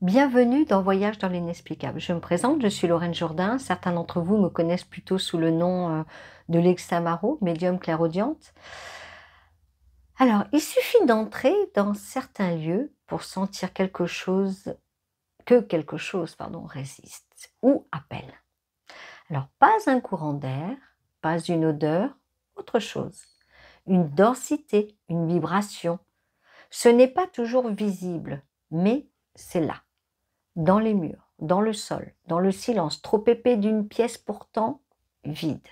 Bienvenue dans Voyage dans l'inexplicable. Je me présente, je suis Lorraine Jourdain. Certains d'entre vous me connaissent plutôt sous le nom de Lexamaro, médium clairaudiente. Alors, il suffit d'entrer dans certains lieux pour sentir que quelque chose, résiste ou appelle. Alors, pas un courant d'air, pas une odeur, autre chose. Une densité, une vibration. Ce n'est pas toujours visible, mais c'est là. Dans les murs, dans le sol, dans le silence trop épais d'une pièce pourtant vide.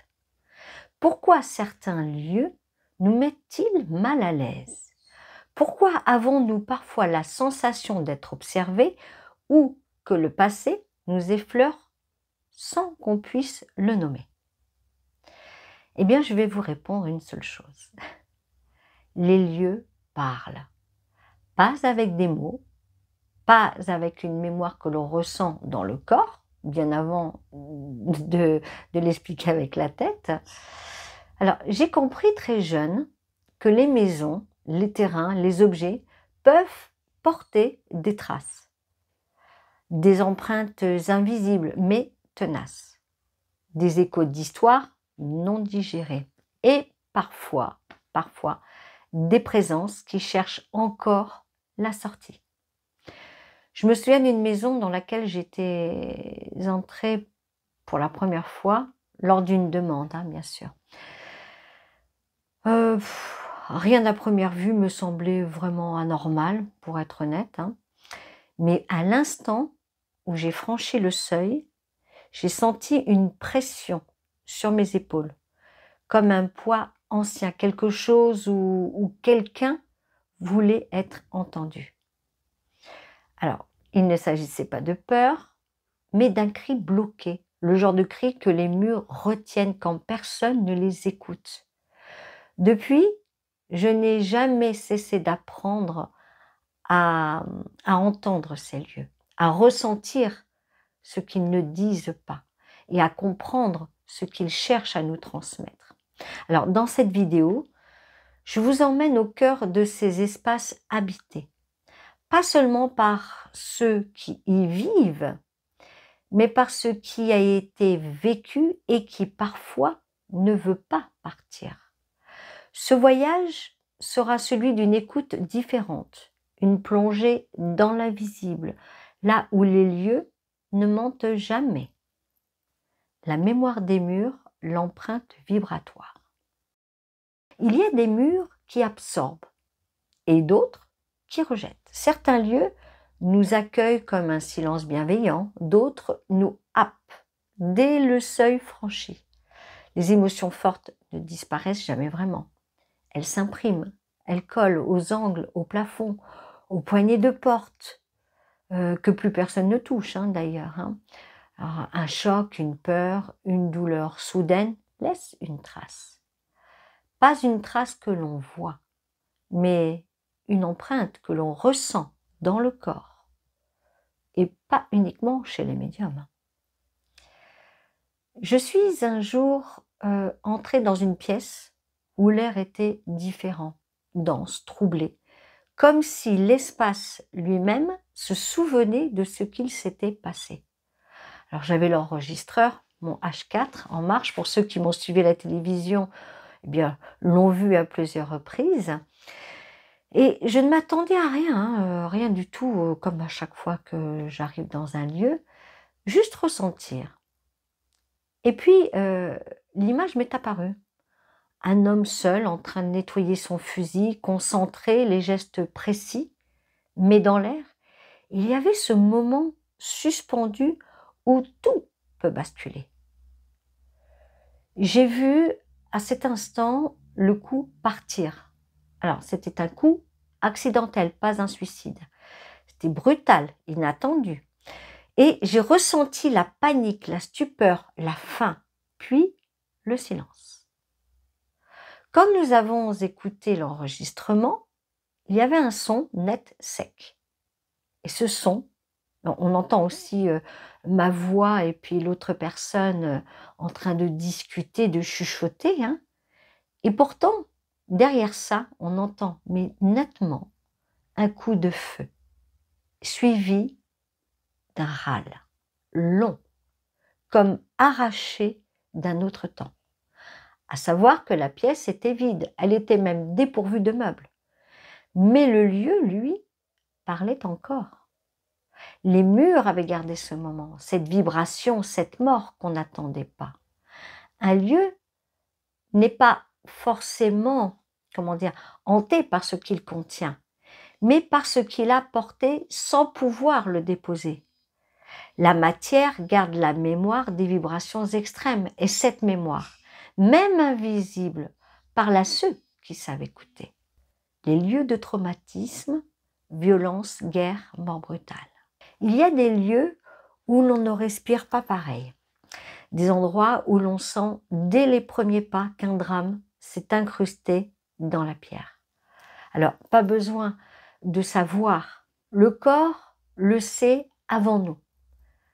Pourquoi certains lieux nous mettent-ils mal à l'aise? Pourquoi avons-nous parfois la sensation d'être observés ou que le passé nous effleure sans qu'on puisse le nommer? Eh bien, je vais vous répondre une seule chose. Les lieux parlent. Pas avec des mots, pas avec une mémoire que l'on ressent dans le corps, bien avant de l'expliquer avec la tête. Alors, j'ai compris très jeune que les maisons, les terrains, les objets peuvent porter des traces, des empreintes invisibles mais tenaces, des échos d'histoires non digérés et parfois, des présences qui cherchent encore la sortie. Je me souviens d'une maison dans laquelle j'étais entrée pour la première fois, lors d'une demande, bien sûr. Rien à première vue me semblait vraiment anormal, pour être honnête. Mais à l'instant où j'ai franchi le seuil, j'ai senti une pression sur mes épaules, comme un poids ancien, quelque chose où quelqu'un voulait être entendu. Alors, il ne s'agissait pas de peur, mais d'un cri bloqué, le genre de cri que les murs retiennent quand personne ne les écoute. Depuis, je n'ai jamais cessé d'apprendre à entendre ces lieux, à ressentir ce qu'ils ne disent pas et à comprendre ce qu'ils cherchent à nous transmettre. Alors, dans cette vidéo, je vous emmène au cœur de ces espaces habités. Pas seulement par ceux qui y vivent, mais par ce qui a été vécu et qui parfois ne veut pas partir. Ce voyage sera celui d'une écoute différente, une plongée dans l'invisible, là où les lieux ne mentent jamais. La mémoire des murs, l'empreinte vibratoire. Il y a des murs qui absorbent et d'autres qui rejettent. Certains lieux nous accueillent comme un silence bienveillant, d'autres nous happent dès le seuil franchi. Les émotions fortes ne disparaissent jamais vraiment. Elles s'impriment, elles collent aux angles, au plafond, aux poignées de porte, que plus personne ne touche d'ailleurs. Alors, un choc, une peur, une douleur soudaine laissent une trace. Pas une trace que l'on voit, mais une empreinte que l'on ressent dans le corps, et pas uniquement chez les médiums. Je suis un jour entrée dans une pièce où l'air était différent, dense, troublé, comme si l'espace lui-même se souvenait de ce qu'il s'était passé. Alors j'avais l'enregistreur, mon H4 en marche, pour ceux qui m'ont suivi à la télévision, eh bien l'ont vu à plusieurs reprises. Et je ne m'attendais à rien, rien du tout, comme à chaque fois que j'arrive dans un lieu, juste ressentir. Et puis, l'image m'est apparue. Un homme seul en train de nettoyer son fusil, concentré, les gestes précis, mais dans l'air, il y avait ce moment suspendu où tout peut basculer. J'ai vu à cet instant le coup partir. Alors, c'était un coup accidentel, pas un suicide. C'était brutal, inattendu. Et j'ai ressenti la panique, la stupeur, la faim, puis le silence. Comme nous avons écouté l'enregistrement, il y avait un son net, sec. Et ce son, on entend aussi ma voix et puis l'autre personne en train de discuter, de chuchoter. Et pourtant, derrière ça, on entend, mais nettement, un coup de feu, suivi d'un râle, long, comme arraché d'un autre temps. À savoir que la pièce était vide, elle était même dépourvue de meubles. Mais le lieu, lui, parlait encore. Les murs avaient gardé ce moment, cette vibration, cette mort qu'on n'attendait pas. Un lieu n'est pas forcément, comment dire, hanté par ce qu'il contient, mais par ce qu'il a porté sans pouvoir le déposer. La matière garde la mémoire des vibrations extrêmes, et cette mémoire, même invisible, parle à ceux qui savent écouter. Les lieux de traumatisme, violence, guerre, mort brutale. Il y a des lieux où l'on ne respire pas pareil. Des endroits où l'on sent dès les premiers pas qu'un drame s'est incrusté dans la pierre. Alors, pas besoin de savoir. Le corps le sait avant nous.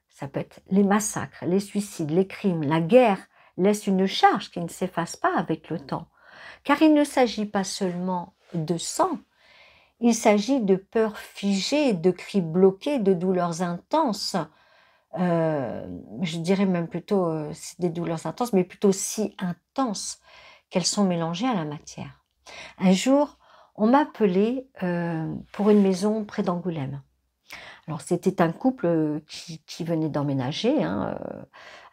Ça peut être les massacres, les suicides, les crimes, la guerre laisse une charge qui ne s'efface pas avec le temps. Car il ne s'agit pas seulement de sang, il s'agit de peurs figées, de cris bloqués, de douleurs intenses. Je dirais même plutôt, c'est des douleurs intenses, mais plutôt si intenses qu'elles sont mélangées à la matière. Un jour, on m'a appelé pour une maison près d'Angoulême. Alors, c'était un couple qui venait d'emménager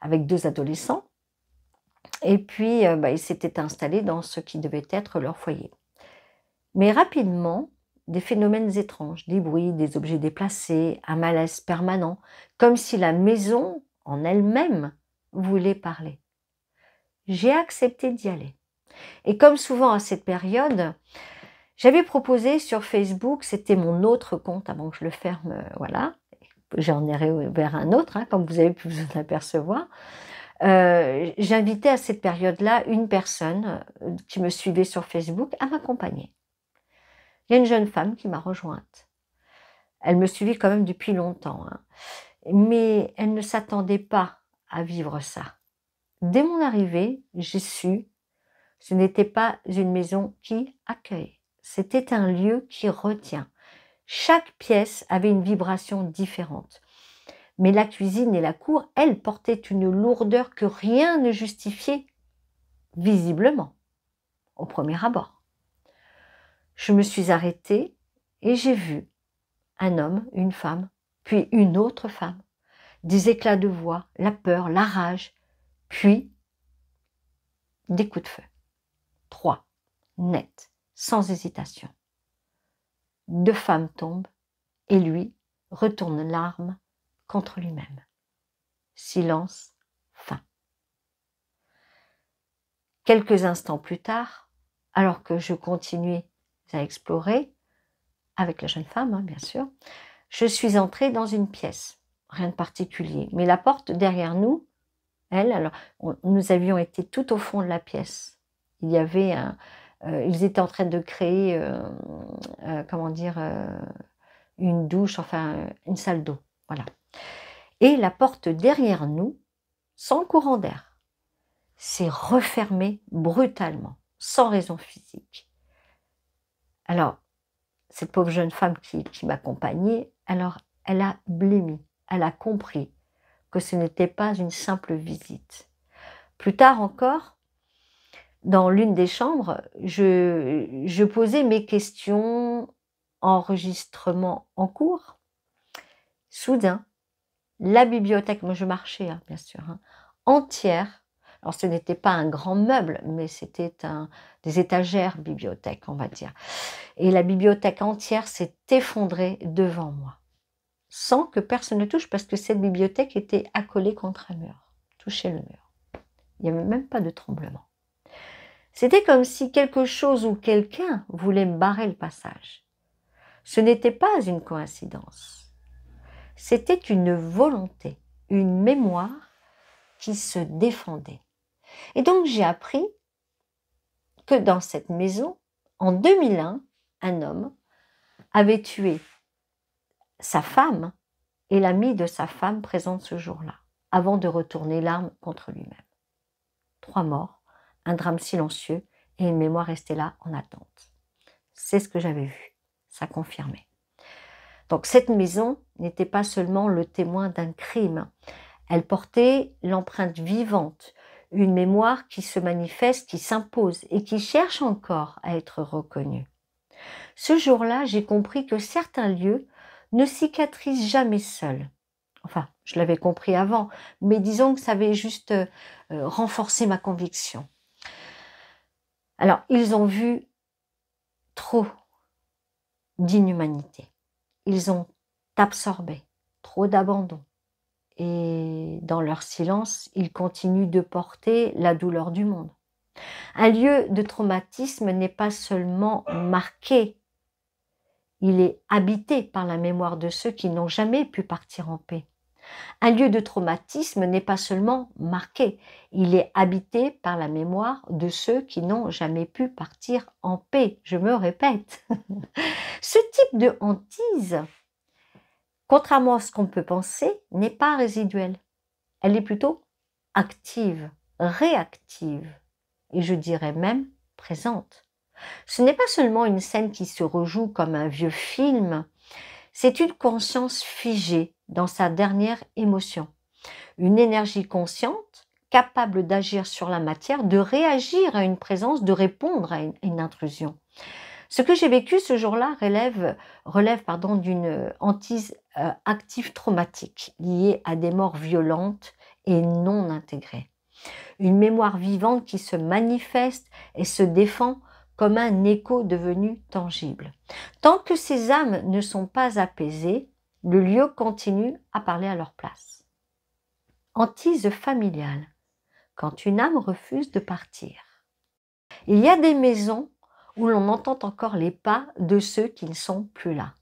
avec 2 adolescents. Et puis, ils s'étaient installés dans ce qui devait être leur foyer. Mais rapidement, des phénomènes étranges, des bruits, des objets déplacés, un malaise permanent, comme si la maison en elle-même voulait parler. J'ai accepté d'y aller. Et comme souvent à cette période, j'avais proposé sur Facebook, c'était mon autre compte avant que je le ferme, voilà, j'en ai réouvert un autre, comme vous avez pu vous en apercevoir. J'invitais à cette période-là une personne qui me suivait sur Facebook à m'accompagner. Il y a une jeune femme qui m'a rejointe. Elle me suivait quand même depuis longtemps, mais elle ne s'attendait pas à vivre ça. Dès mon arrivée, j'ai su, ce n'était pas une maison qui accueille, c'était un lieu qui retient. Chaque pièce avait une vibration différente. Mais la cuisine et la cour, elles, portaient une lourdeur que rien ne justifiait, visiblement, au premier abord. Je me suis arrêtée et j'ai vu un homme, une femme, puis une autre femme, des éclats de voix, la peur, la rage, puis des coups de feu. 3, net, sans hésitation. 2 femmes tombent et lui retourne l'arme contre lui-même. Silence, fin. Quelques instants plus tard, alors que je continuais à explorer, avec la jeune femme, bien sûr, je suis entrée dans une pièce, rien de particulier. Mais la porte derrière nous, nous avions été tout au fond de la pièce. Il y avait ils étaient en train de créer, une douche, enfin une salle d'eau, voilà. Et la porte derrière nous, sans courant d'air, s'est refermée brutalement, sans raison physique. Alors, cette pauvre jeune femme qui m'accompagnait, alors elle a blêmi, elle a compris que ce n'était pas une simple visite. Plus tard encore, dans l'une des chambres, je posais mes questions, enregistrement en cours. Soudain, la bibliothèque, moi je marchais bien sûr, entière. Alors ce n'était pas un grand meuble, mais c'était des étagères bibliothèque, on va dire. Et la bibliothèque entière s'est effondrée devant moi, sans que personne ne touche, parce que cette bibliothèque était accolée contre un mur, touchait le mur. Il n'y avait même pas de tremblement. C'était comme si quelque chose ou quelqu'un voulait me barrer le passage. Ce n'était pas une coïncidence. C'était une volonté, une mémoire qui se défendait. Et donc j'ai appris que dans cette maison, en 2001, un homme avait tué sa femme et l'ami de sa femme présente ce jour-là, avant de retourner l'arme contre lui-même. 3 morts, un drame silencieux et une mémoire restée là en attente. C'est ce que j'avais vu, ça confirmait. Donc cette maison n'était pas seulement le témoin d'un crime. Elle portait l'empreinte vivante, une mémoire qui se manifeste, qui s'impose et qui cherche encore à être reconnue. Ce jour-là, j'ai compris que certains lieux ne cicatrisent jamais seuls. Enfin, je l'avais compris avant, mais disons que ça avait juste renforcé ma conviction. Alors, ils ont vu trop d'inhumanité. Ils ont absorbé trop d'abandon. Et dans leur silence, ils continuent de porter la douleur du monde. Un lieu de traumatisme n'est pas seulement marqué, il est habité par la mémoire de ceux qui n'ont jamais pu partir en paix. Un lieu de traumatisme n'est pas seulement marqué, il est habité par la mémoire de ceux qui n'ont jamais pu partir en paix. Je me répète. Ce type de hantise, contrairement à ce qu'on peut penser, n'est pas résiduelle. Elle est plutôt active, réactive, et je dirais même présente. Ce n'est pas seulement une scène qui se rejoue comme un vieux film, c'est une conscience figée dans sa dernière émotion. Une énergie consciente, capable d'agir sur la matière, de réagir à une présence, de répondre à une intrusion. Ce que j'ai vécu ce jour-là relève d'une hantise active traumatique liée à des morts violentes et non intégrées. Une mémoire vivante qui se manifeste et se défend comme un écho devenu tangible. Tant que ces âmes ne sont pas apaisées, le lieu continue à parler à leur place. Hantise familiale, quand une âme refuse de partir. Il y a des maisons où l'on entend encore les pas de ceux qui ne sont plus là.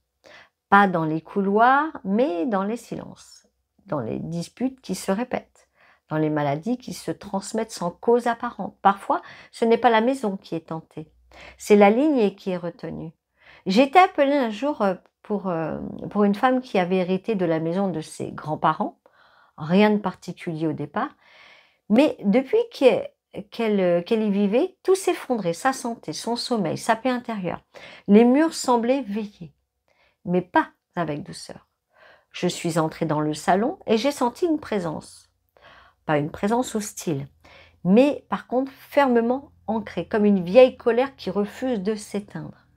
Pas dans les couloirs, mais dans les silences, dans les disputes qui se répètent, dans les maladies qui se transmettent sans cause apparente. Parfois, ce n'est pas la maison qui est tentée, c'est la lignée qui est retenue. J'ai été appelée un jour pour une femme qui avait hérité de la maison de ses grands-parents, rien de particulier au départ, mais depuis qu'elle y vivait, tout s'effondrait, sa santé, son sommeil, sa paix intérieure. Les murs semblaient veiller, mais pas avec douceur. Je suis entrée dans le salon et j'ai senti une présence. Pas une présence hostile, mais par contre fermement ancrée, comme une vieille colère qui refuse de s'éteindre.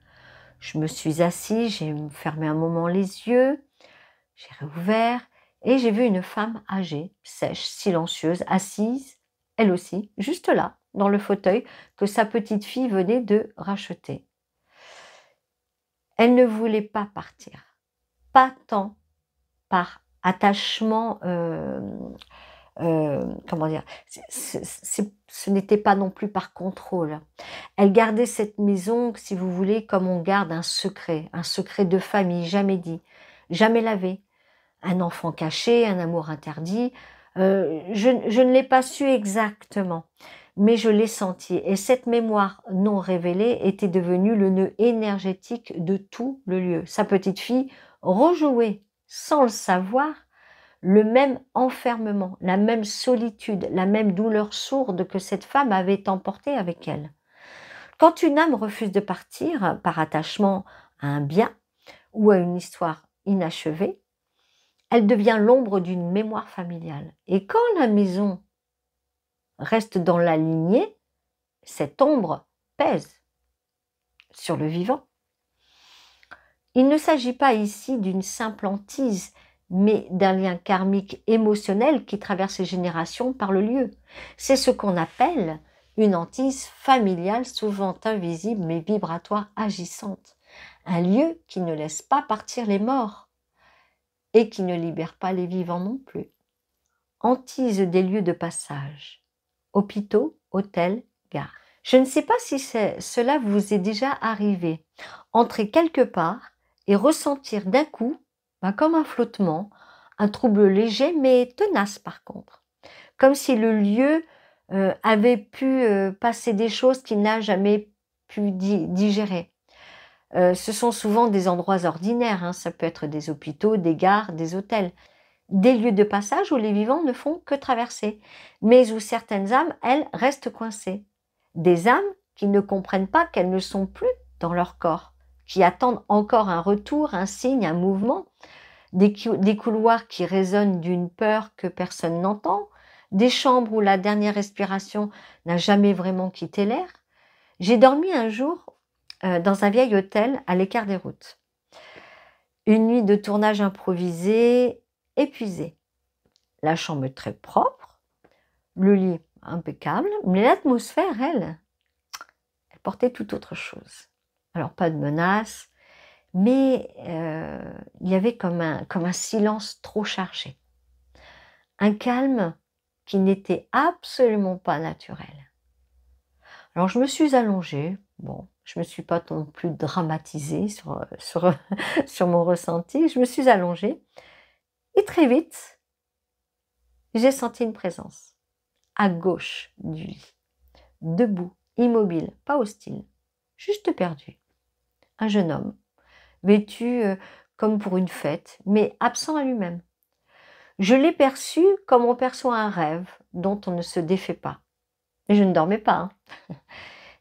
Je me suis assise, j'ai fermé un moment les yeux, j'ai réouvert et j'ai vu une femme âgée, sèche, silencieuse, assise, elle aussi, juste là, dans le fauteuil que sa petite fille venait de racheter. Elle ne voulait pas partir, pas tant par attachement, comment dire, ce n'était pas non plus par contrôle. Elle gardait cette maison, si vous voulez, comme on garde un secret de famille, jamais dit, jamais lavé. Un enfant caché, un amour interdit. Je ne l'ai pas su exactement, mais je l'ai senti. Et cette mémoire non révélée était devenue le nœud énergétique de tout le lieu. Sa petite fille rejouait, sans le savoir, le même enfermement, la même solitude, la même douleur sourde que cette femme avait emportée avec elle. Quand une âme refuse de partir par attachement à un bien ou à une histoire inachevée, elle devient l'ombre d'une mémoire familiale. Et quand la maison reste dans la lignée, cette ombre pèse sur le vivant. Il ne s'agit pas ici d'une simple hantise, mais d'un lien karmique émotionnel qui traverse les générations par le lieu. C'est ce qu'on appelle une hantise familiale, souvent invisible mais vibratoire, agissante. Un lieu qui ne laisse pas partir les morts et qui ne libère pas les vivants non plus. Hantise des lieux de passage, hôpitaux, hôtels, gares. Je ne sais pas si cela vous est déjà arrivé. Entrer quelque part et ressentir d'un coup, comme un flottement, un trouble léger mais tenace par contre. Comme si le lieu avait pu passer des choses qu'il n'a jamais pu digérer. Ce sont souvent des endroits ordinaires, ça peut être des hôpitaux, des gares, des hôtels. Des lieux de passage où les vivants ne font que traverser, mais où certaines âmes, elles, restent coincées. Des âmes qui ne comprennent pas qu'elles ne sont plus dans leur corps, qui attendent encore un retour, un signe, un mouvement. des couloirs qui résonnent d'une peur que personne n'entend, des chambres où la dernière respiration n'a jamais vraiment quitté l'air. J'ai dormi un jour dans un vieil hôtel à l'écart des routes. Une nuit de tournage improvisé, épuisée. La chambre très propre, le lit impeccable, mais l'atmosphère, elle portait tout autre chose. Alors pas de menaces, mais il y avait comme un silence trop chargé. Un calme qui n'était absolument pas naturel. Alors je me suis allongée, bon, je ne me suis pas non plus dramatisée sur mon ressenti, je me suis allongée et très vite, j'ai senti une présence à gauche du lit, debout, immobile, pas hostile, juste perdu. Un jeune homme, vêtu comme pour une fête, mais absent à lui-même. Je l'ai perçu comme on perçoit un rêve dont on ne se défait pas. Mais je ne dormais pas. Hein.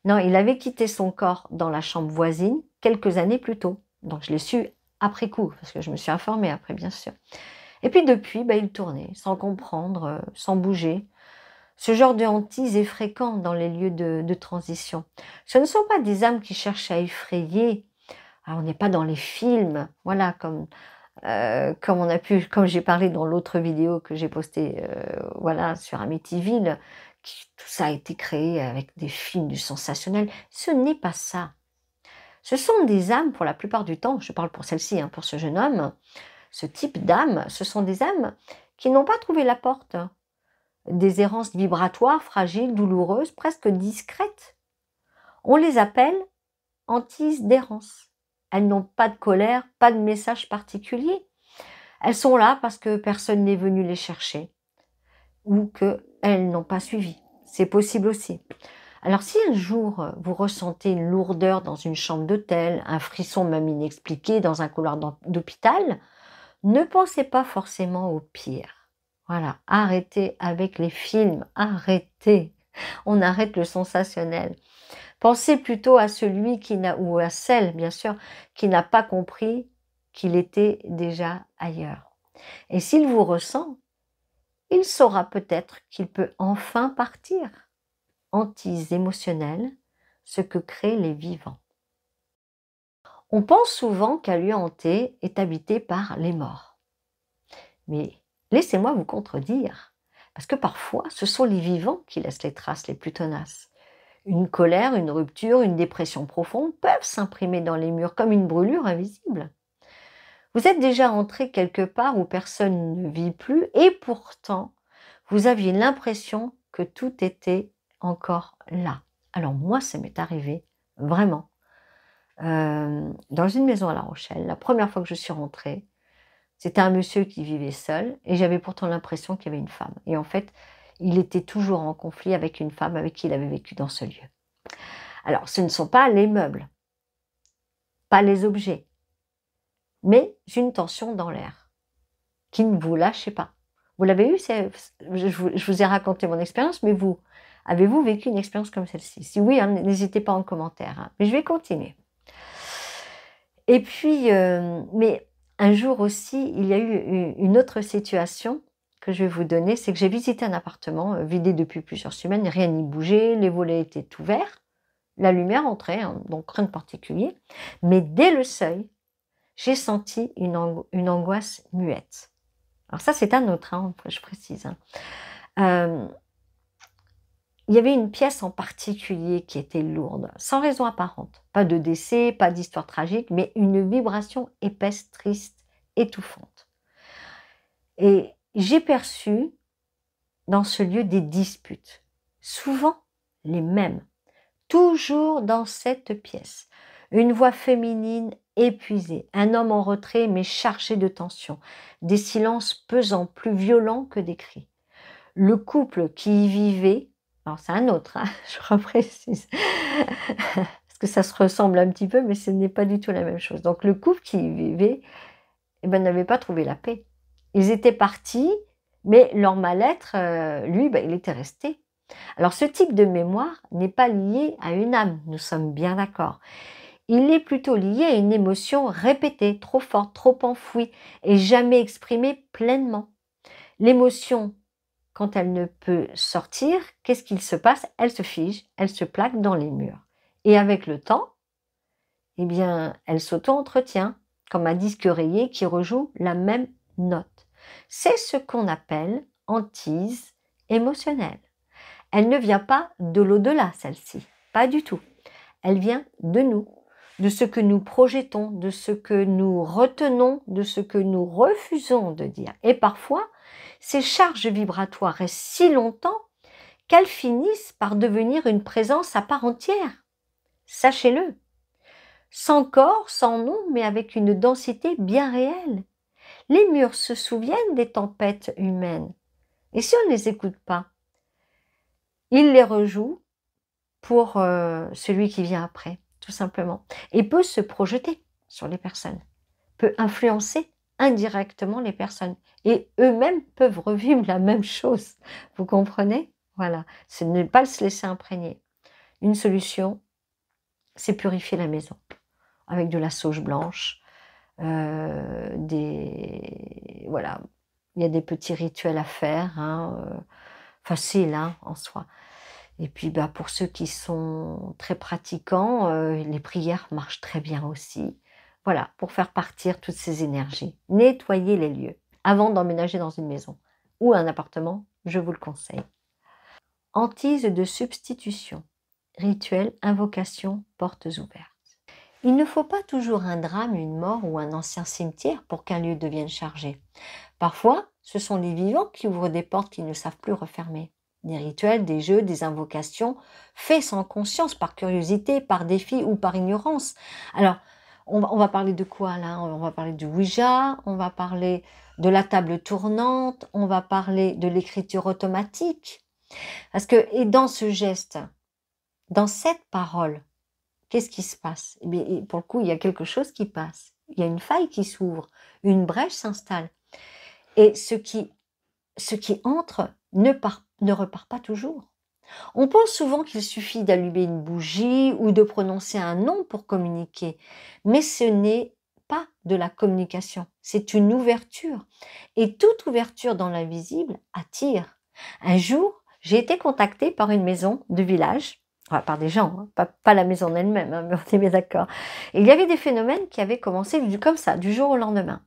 Non, il avait quitté son corps dans la chambre voisine quelques années plus tôt. Donc je l'ai su après coup, parce que je me suis informée après, bien sûr. Et puis depuis, il tournait, sans comprendre, sans bouger. Ce genre de hantise est fréquent dans les lieux de transition. Ce ne sont pas des âmes qui cherchent à effrayer. Alors, on n'est pas dans les films, voilà, comme j'ai parlé dans l'autre vidéo que j'ai postée, voilà, sur Amityville, tout ça a été créé avec des films du sensationnel. Ce n'est pas ça. Ce sont des âmes, pour la plupart du temps, je parle pour celle-ci, pour ce jeune homme, ce type d'âme, ce sont des âmes qui n'ont pas trouvé la porte. Des errances vibratoires, fragiles, douloureuses, presque discrètes. On les appelle hantises d'errance. Elles n'ont pas de colère, pas de message particulier. Elles sont là parce que personne n'est venu les chercher ou qu'elles n'ont pas suivi. C'est possible aussi. Alors si un jour vous ressentez une lourdeur dans une chambre d'hôtel, un frisson même inexpliqué dans un couloir d'hôpital, ne pensez pas forcément au pire. Voilà, arrêtez avec les films, arrêtez. On arrête le sensationnel. Pensez plutôt à celui ou à celle, bien sûr, qui n'a pas compris qu'il était déjà ailleurs. Et s'il vous ressent, il saura peut-être qu'il peut enfin partir. Hantise émotionnelle, ce que créent les vivants. On pense souvent qu'un lieu hanté est habité par les morts. Mais laissez-moi vous contredire, parce que parfois, ce sont les vivants qui laissent les traces les plus tenaces. Une colère, une rupture, une dépression profonde peuvent s'imprimer dans les murs comme une brûlure invisible. Vous êtes déjà entré quelque part où personne ne vit plus et pourtant, vous aviez l'impression que tout était encore là. Alors moi, ça m'est arrivé, vraiment, dans une maison à La Rochelle. La première fois que je suis rentrée, c'était un monsieur qui vivait seul et j'avais pourtant l'impression qu'il y avait une femme. Et en fait, il était toujours en conflit avec une femme avec qui il avait vécu dans ce lieu. Alors, ce ne sont pas les meubles, pas les objets, mais une tension dans l'air qui ne vous lâchez pas. Vous l'avez eu, je vous ai raconté mon expérience, mais vous, avez-vous vécu une expérience comme celle-ci? Si oui, n'hésitez pas en commentaire. Mais je vais continuer. Et puis, mais un jour aussi, il y a eu une autre situation que je vais vous donner, c'est que j'ai visité un appartement vidé depuis plusieurs semaines, rien n'y bougeait, les volets étaient ouverts, la lumière entrait, donc rien de particulier, mais dès le seuil, j'ai senti une angoisse muette. Alors ça, c'est un autre, je précise. Il y avait une pièce en particulier qui était lourde, sans raison apparente. Pas de décès, pas d'histoire tragique, mais une vibration épaisse, triste, étouffante. Et j'ai perçu dans ce lieu des disputes, souvent les mêmes, toujours dans cette pièce. Une voix féminine épuisée, un homme en retrait mais chargé de tension, des silences pesants, plus violents que des cris. Le couple qui y vivait, alors c'est un autre, je reprécise, parce que ça se ressemble un petit peu, mais ce n'est pas du tout la même chose. Donc le couple qui y vivait, n'avait pas trouvé la paix. Ils étaient partis, mais leur mal-être, lui, il était resté. Alors ce type de mémoire n'est pas lié à une âme, nous sommes bien d'accord. il est plutôt lié à une émotion répétée, trop forte, trop enfouie et jamais exprimée pleinement. L'émotion, quand elle ne peut sortir, qu'est-ce qu'il se passe? Elle se fige, elle se plaque dans les murs. Et avec le temps, eh bien, elle s'auto-entretient, comme un disque rayé qui rejoue la même note. C'est ce qu'on appelle hantise émotionnelle. Elle ne vient pas de l'au-delà, celle-ci, pas du tout. Elle vient de nous, de ce que nous projetons, de ce que nous retenons, de ce que nous refusons de dire. Et parfois, ces charges vibratoires restent si longtemps qu'elles finissent par devenir une présence à part entière. Sachez-le. Sans corps, sans nom, mais avec une densité bien réelle. Les murs se souviennent des tempêtes humaines. Et si on ne les écoute pas, ils les rejouent pour celui qui vient après, tout simplement. Et peut se projeter sur les personnes, peut influencer indirectement les personnes. Et eux-mêmes peuvent revivre la même chose. Vous comprenez? Voilà, ce n'est pas se laisser imprégner. Une solution, c'est purifier la maison avec de la sauge blanche, voilà, il y a des petits rituels à faire, hein, faciles hein, en soi. Et puis bah, pour ceux qui sont très pratiquants, les prières marchent très bien aussi. Voilà, pour faire partir toutes ces énergies. Nettoyer les lieux avant d'emménager dans une maison ou un appartement, je vous le conseille. Hantise de substitution. Rituel, invocation, portes ouvertes. Il ne faut pas toujours un drame, une mort ou un ancien cimetière pour qu'un lieu devienne chargé. Parfois, ce sont les vivants qui ouvrent des portes qu'ils ne savent plus refermer. Des rituels, des jeux, des invocations, faits sans conscience, par curiosité, par défi ou par ignorance. Alors, on va parler de quoi là? On va parler du Ouija, on va parler de la table tournante, on va parler de l'écriture automatique. Parce que, et dans ce geste, dans cette parole, qu'est-ce qui se passe? Eh bien, pour le coup, il y a quelque chose qui passe. Il y a une faille qui s'ouvre, une brèche s'installe. Et ce qui entre ne repart pas toujours. On pense souvent qu'il suffit d'allumer une bougie ou de prononcer un nom pour communiquer, mais ce n'est pas de la communication, c'est une ouverture. Et toute ouverture dans l'invisible attire. Un jour, j'ai été contactée par une maison de village, enfin, par des gens, hein, pas la maison en elle-même, hein, mais on est bien d'accord. Et il y avait des phénomènes qui avaient commencé comme ça, du jour au lendemain.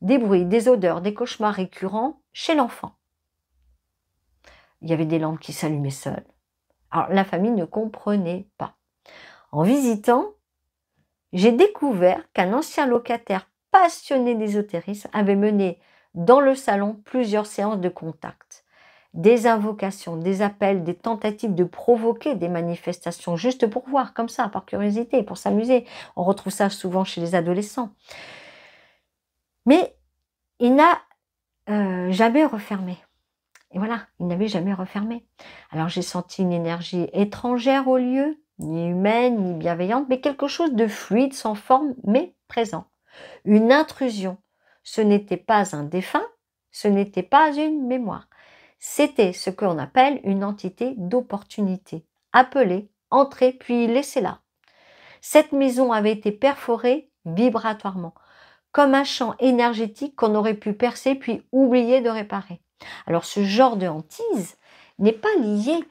Des bruits, des odeurs, des cauchemars récurrents chez l'enfant. Il y avait des lampes qui s'allumaient seules. Alors, la famille ne comprenait pas. En visitant, j'ai découvert qu'un ancien locataire passionné d'ésotérisme avait mené dans le salon plusieurs séances de contact. Des invocations, des appels, des tentatives de provoquer des manifestations, juste pour voir, comme ça, par curiosité, pour s'amuser. On retrouve ça souvent chez les adolescents. Mais il n'a jamais refermé. Et voilà, il n'avait jamais refermé. Alors j'ai senti une énergie étrangère au lieu, ni humaine, ni bienveillante, mais quelque chose de fluide, sans forme, mais présent. Une intrusion. Ce n'était pas un défunt, ce n'était pas une mémoire. C'était ce qu'on appelle une entité d'opportunité. Appelée, entrée, puis laissée là. Cette maison avait été perforée vibratoirement, comme un champ énergétique qu'on aurait pu percer puis oublier de réparer. Alors ce genre de hantise n'est pas lié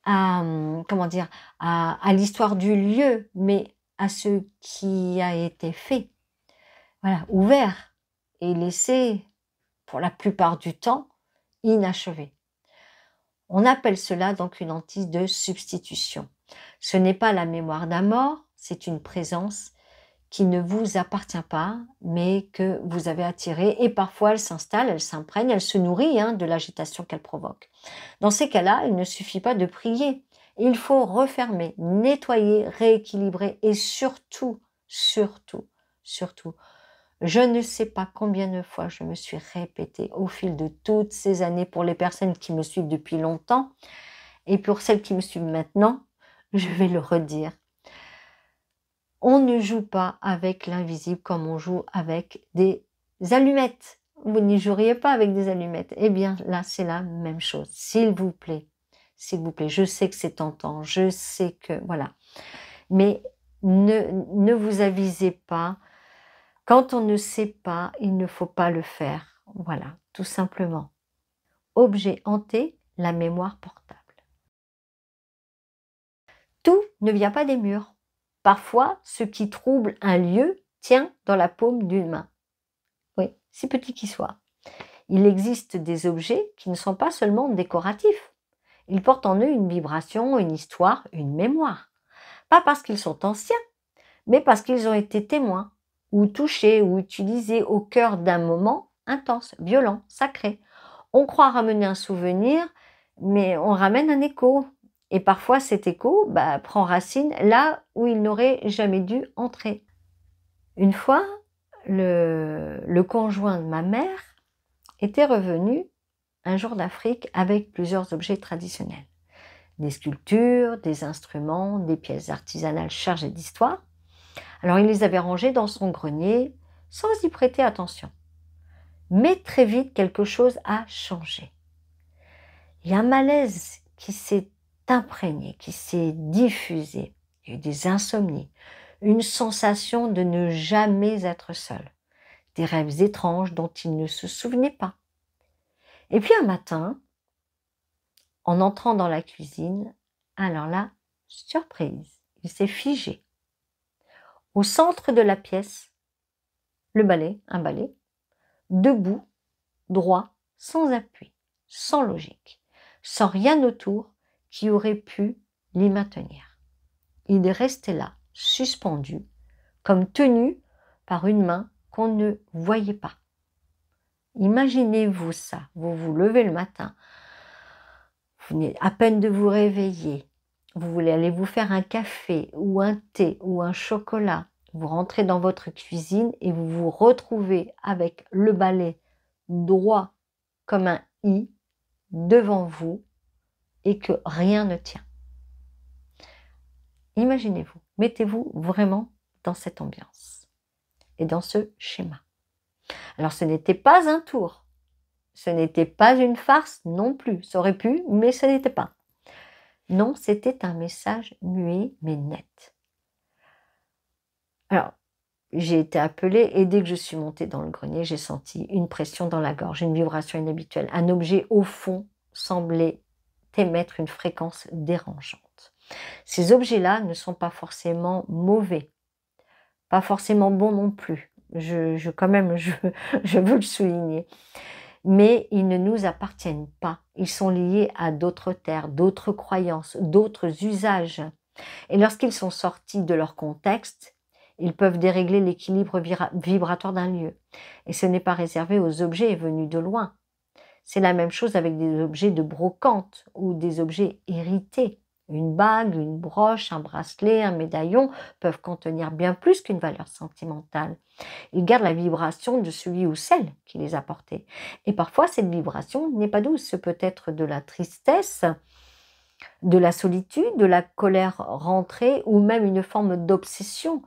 à, comment dire, à l'histoire du lieu, mais à ce qui a été fait. Voilà, ouvert et laissé, pour la plupart du temps, inachevé. On appelle cela donc une hantise de substitution. Ce n'est pas la mémoire d'un mort, c'est une présence qui ne vous appartient pas, mais que vous avez attirée. Et parfois, elle s'installe, elle s'imprègne, elle se nourrit de l'agitation qu'elle provoque. Dans ces cas-là, il ne suffit pas de prier. Il faut refermer, nettoyer, rééquilibrer et surtout, surtout, surtout, je ne sais pas combien de fois je me suis répétée au fil de toutes ces années pour les personnes qui me suivent depuis longtemps et pour celles qui me suivent maintenant, je vais le redire. On ne joue pas avec l'invisible comme on joue avec des allumettes. Vous n'y joueriez pas avec des allumettes. Eh bien, là, c'est la même chose. S'il vous plaît, je sais que c'est tentant, je sais que, voilà. Mais Ne vous avisez pas. Quand on ne sait pas, il ne faut pas le faire. Voilà, tout simplement. Objet hanté, la mémoire portable. Tout ne vient pas des murs. Parfois, ce qui trouble un lieu tient dans la paume d'une main. Oui, si petit qu'il soit. Il existe des objets qui ne sont pas seulement décoratifs. Ils portent en eux une vibration, une histoire, une mémoire. Pas parce qu'ils sont anciens, mais parce qu'ils ont été témoins, ou touchés, ou utilisés au cœur d'un moment intense, violent, sacré. On croit ramener un souvenir, mais on ramène un écho. Et parfois, cet écho prend racine là où il n'aurait jamais dû entrer. Une fois, le conjoint de ma mère était revenu un jour d'Afrique avec plusieurs objets traditionnels. Des sculptures, des instruments, des pièces artisanales chargées d'histoire. Alors il les avait rangés dans son grenier sans y prêter attention. Mais très vite, quelque chose a changé. Il y a un malaise qui s'est imprégné, qui s'est diffusé. Il y a eu des insomnies, une sensation de ne jamais être seul, des rêves étranges dont il ne se souvenait pas. Et puis un matin, en entrant dans la cuisine, alors là, surprise, il s'est figé. Au centre de la pièce, le balai, un balai, debout, droit, sans appui, sans logique, sans rien autour qui aurait pu l'y maintenir. Il est resté là, suspendu, comme tenu par une main qu'on ne voyait pas. Imaginez-vous ça, vous vous levez le matin, vous venez à peine de vous réveiller, vous voulez aller vous faire un café ou un thé ou un chocolat, vous rentrez dans votre cuisine et vous vous retrouvez avec le balai droit comme un i devant vous et que rien ne tient. Imaginez-vous, mettez-vous vraiment dans cette ambiance et dans ce schéma. Alors ce n'était pas un tour, ce n'était pas une farce non plus, ça aurait pu, mais ce n'était pas. Non, c'était un message muet mais net. Alors, j'ai été appelée et dès que je suis montée dans le grenier, j'ai senti une pression dans la gorge, une vibration inhabituelle. Un objet au fond semblait émettre une fréquence dérangeante. Ces objets-là ne sont pas forcément mauvais, pas forcément bons non plus. Quand même, je veux le souligner. Mais ils ne nous appartiennent pas. Ils sont liés à d'autres terres, d'autres croyances, d'autres usages. Et lorsqu'ils sont sortis de leur contexte, ils peuvent dérégler l'équilibre vibratoire d'un lieu. Et ce n'est pas réservé aux objets venus de loin. C'est la même chose avec des objets de brocante ou des objets hérités. Une bague, une broche, un bracelet, un médaillon peuvent contenir bien plus qu'une valeur sentimentale. Ils gardent la vibration de celui ou celle qui les a portés. Et parfois, cette vibration n'est pas douce. Ce peut être de la tristesse, de la solitude, de la colère rentrée ou même une forme d'obsession.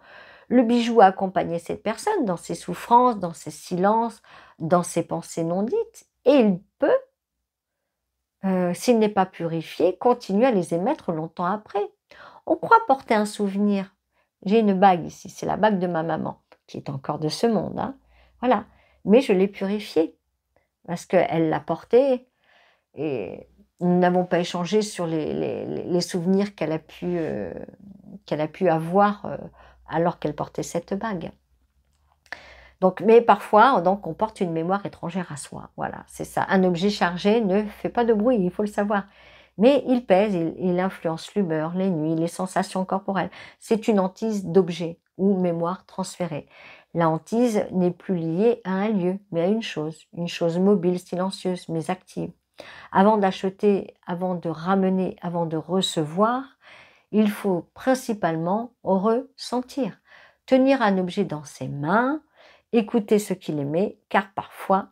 Le bijou a accompagné cette personne dans ses souffrances, dans ses silences, dans ses pensées non dites. Et il peut, s'il n'est pas purifié, continuer à les émettre longtemps après. On croit porter un souvenir. J'ai une bague ici, c'est la bague de ma maman, qui est encore de ce monde. Hein. Voilà. Mais je l'ai purifiée, parce qu'elle l'a portée, et nous n'avons pas échangé sur les souvenirs qu'elle a pu avoir alors qu'elle portait cette bague. Donc, mais parfois, donc, on porte une mémoire étrangère à soi. Voilà, c'est ça. Un objet chargé ne fait pas de bruit, il faut le savoir. Mais il pèse, il influence l'humeur, les nuits, les sensations corporelles. C'est une hantise d'objet ou mémoire transférée. La hantise n'est plus liée à un lieu, mais à une chose mobile, silencieuse, mais active. Avant d'acheter, avant de ramener, avant de recevoir, il faut principalement ressentir. Tenir un objet dans ses mains, écouter ce qu'il émet, car parfois,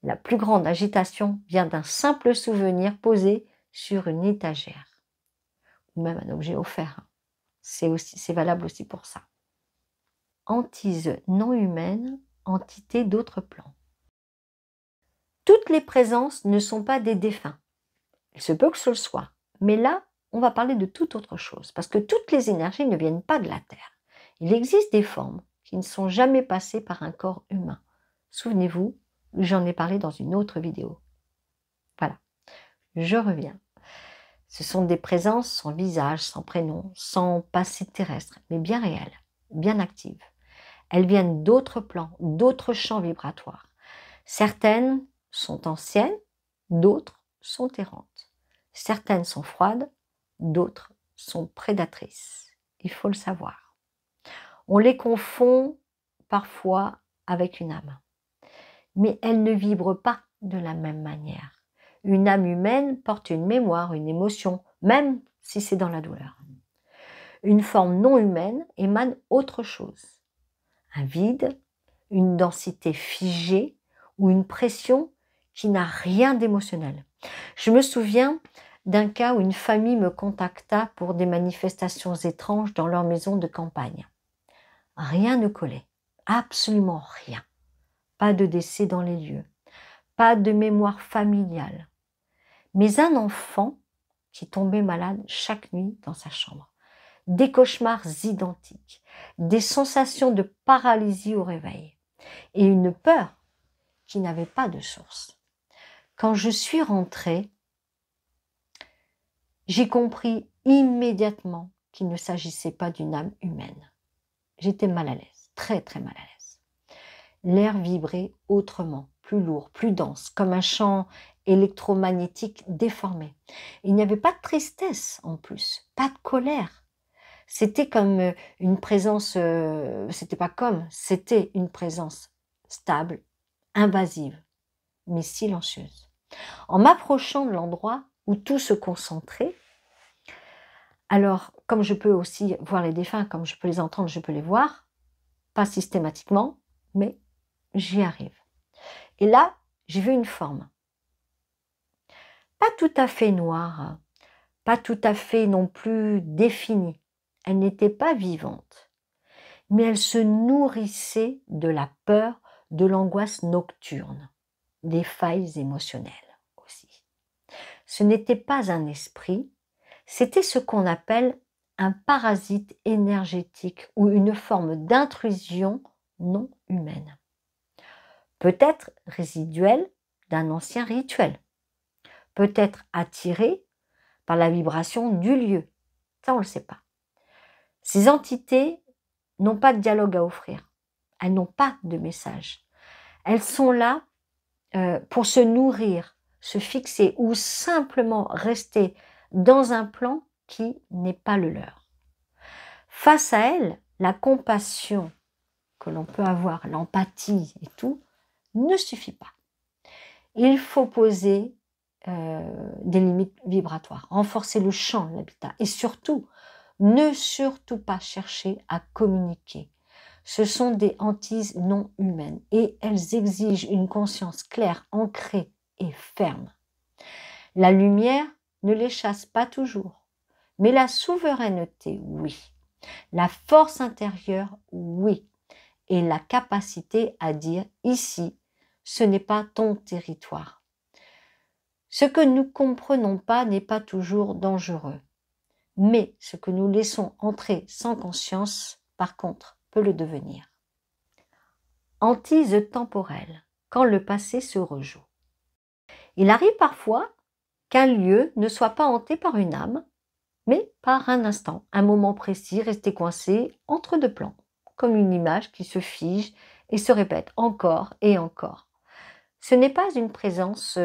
la plus grande agitation vient d'un simple souvenir posé sur une étagère. Ou même un objet offert. C'est valable aussi pour ça. Hantise non humaine, entité d'autres plans. Toutes les présences ne sont pas des défunts. Il se peut que ce le soit. Mais là, on va parler de toute autre chose. Parce que toutes les énergies ne viennent pas de la Terre. Il existe des formes qui ne sont jamais passées par un corps humain. Souvenez-vous, j'en ai parlé dans une autre vidéo. Voilà, je reviens. Ce sont des présences sans visage, sans prénom, sans passé terrestre, mais bien réelles, bien actives. Elles viennent d'autres plans, d'autres champs vibratoires. Certaines sont anciennes, d'autres sont errantes. Certaines sont froides, d'autres sont prédatrices. Il faut le savoir. On les confond parfois avec une âme, mais elles ne vibrent pas de la même manière. Une âme humaine porte une mémoire, une émotion, même si c'est dans la douleur. Une forme non humaine émane autre chose. Un vide, une densité figée ou une pression qui n'a rien d'émotionnel. Je me souviens d'un cas où une famille me contacta pour des manifestations étranges dans leur maison de campagne. Rien ne collait, absolument rien. Pas de décès dans les lieux, pas de mémoire familiale. Mais un enfant qui tombait malade chaque nuit dans sa chambre. Des cauchemars identiques, des sensations de paralysie au réveil et une peur qui n'avait pas de source. Quand je suis rentrée, j'ai compris immédiatement qu'il ne s'agissait pas d'une âme humaine. J'étais mal à l'aise, très très mal à l'aise. L'air vibrait autrement, plus lourd, plus dense, comme un champ électromagnétique déformé. Il n'y avait pas de tristesse en plus, pas de colère. C'était comme une présence, c'était une présence stable, invasive, mais silencieuse. En m'approchant de l'endroit où tout se concentrait, alors comme je peux aussi voir les défunts, comme je peux les entendre, je peux les voir, pas systématiquement, mais j'y arrive. Et là, j'ai vu une forme. Pas tout à fait noire, pas tout à fait non plus définie. Elle n'était pas vivante, mais elle se nourrissait de la peur, de l'angoisse nocturne, des failles émotionnelles aussi. Ce n'était pas un esprit, c'était ce qu'on appelle un parasite énergétique ou une forme d'intrusion non humaine. Peut-être résiduelle d'un ancien rituel, peut-être attirée par la vibration du lieu, ça on ne le sait pas. Ces entités n'ont pas de dialogue à offrir, elles n'ont pas de message. Elles sont là pour se nourrir, se fixer ou simplement rester dans un plan qui n'est pas le leur. Face à elles, la compassion que l'on peut avoir, l'empathie et tout, ne suffit pas. Il faut poser des limites vibratoires, renforcer le champ de l'habitat et surtout, ne surtout pas chercher à communiquer. Ce sont des hantises non humaines et elles exigent une conscience claire, ancrée et ferme. La lumière ne les chasse pas toujours, mais la souveraineté, oui. La force intérieure, oui. Et la capacité à dire ici, ce n'est pas ton territoire. Ce que nous ne comprenons pas n'est pas toujours dangereux. Mais ce que nous laissons entrer sans conscience, par contre, peut le devenir. Hantise temporelle, quand le passé se rejoue. Il arrive parfois qu'un lieu ne soit pas hanté par une âme, mais par un instant, un moment précis resté coincé entre deux plans, comme une image qui se fige et se répète encore et encore. Ce n'est pas une présence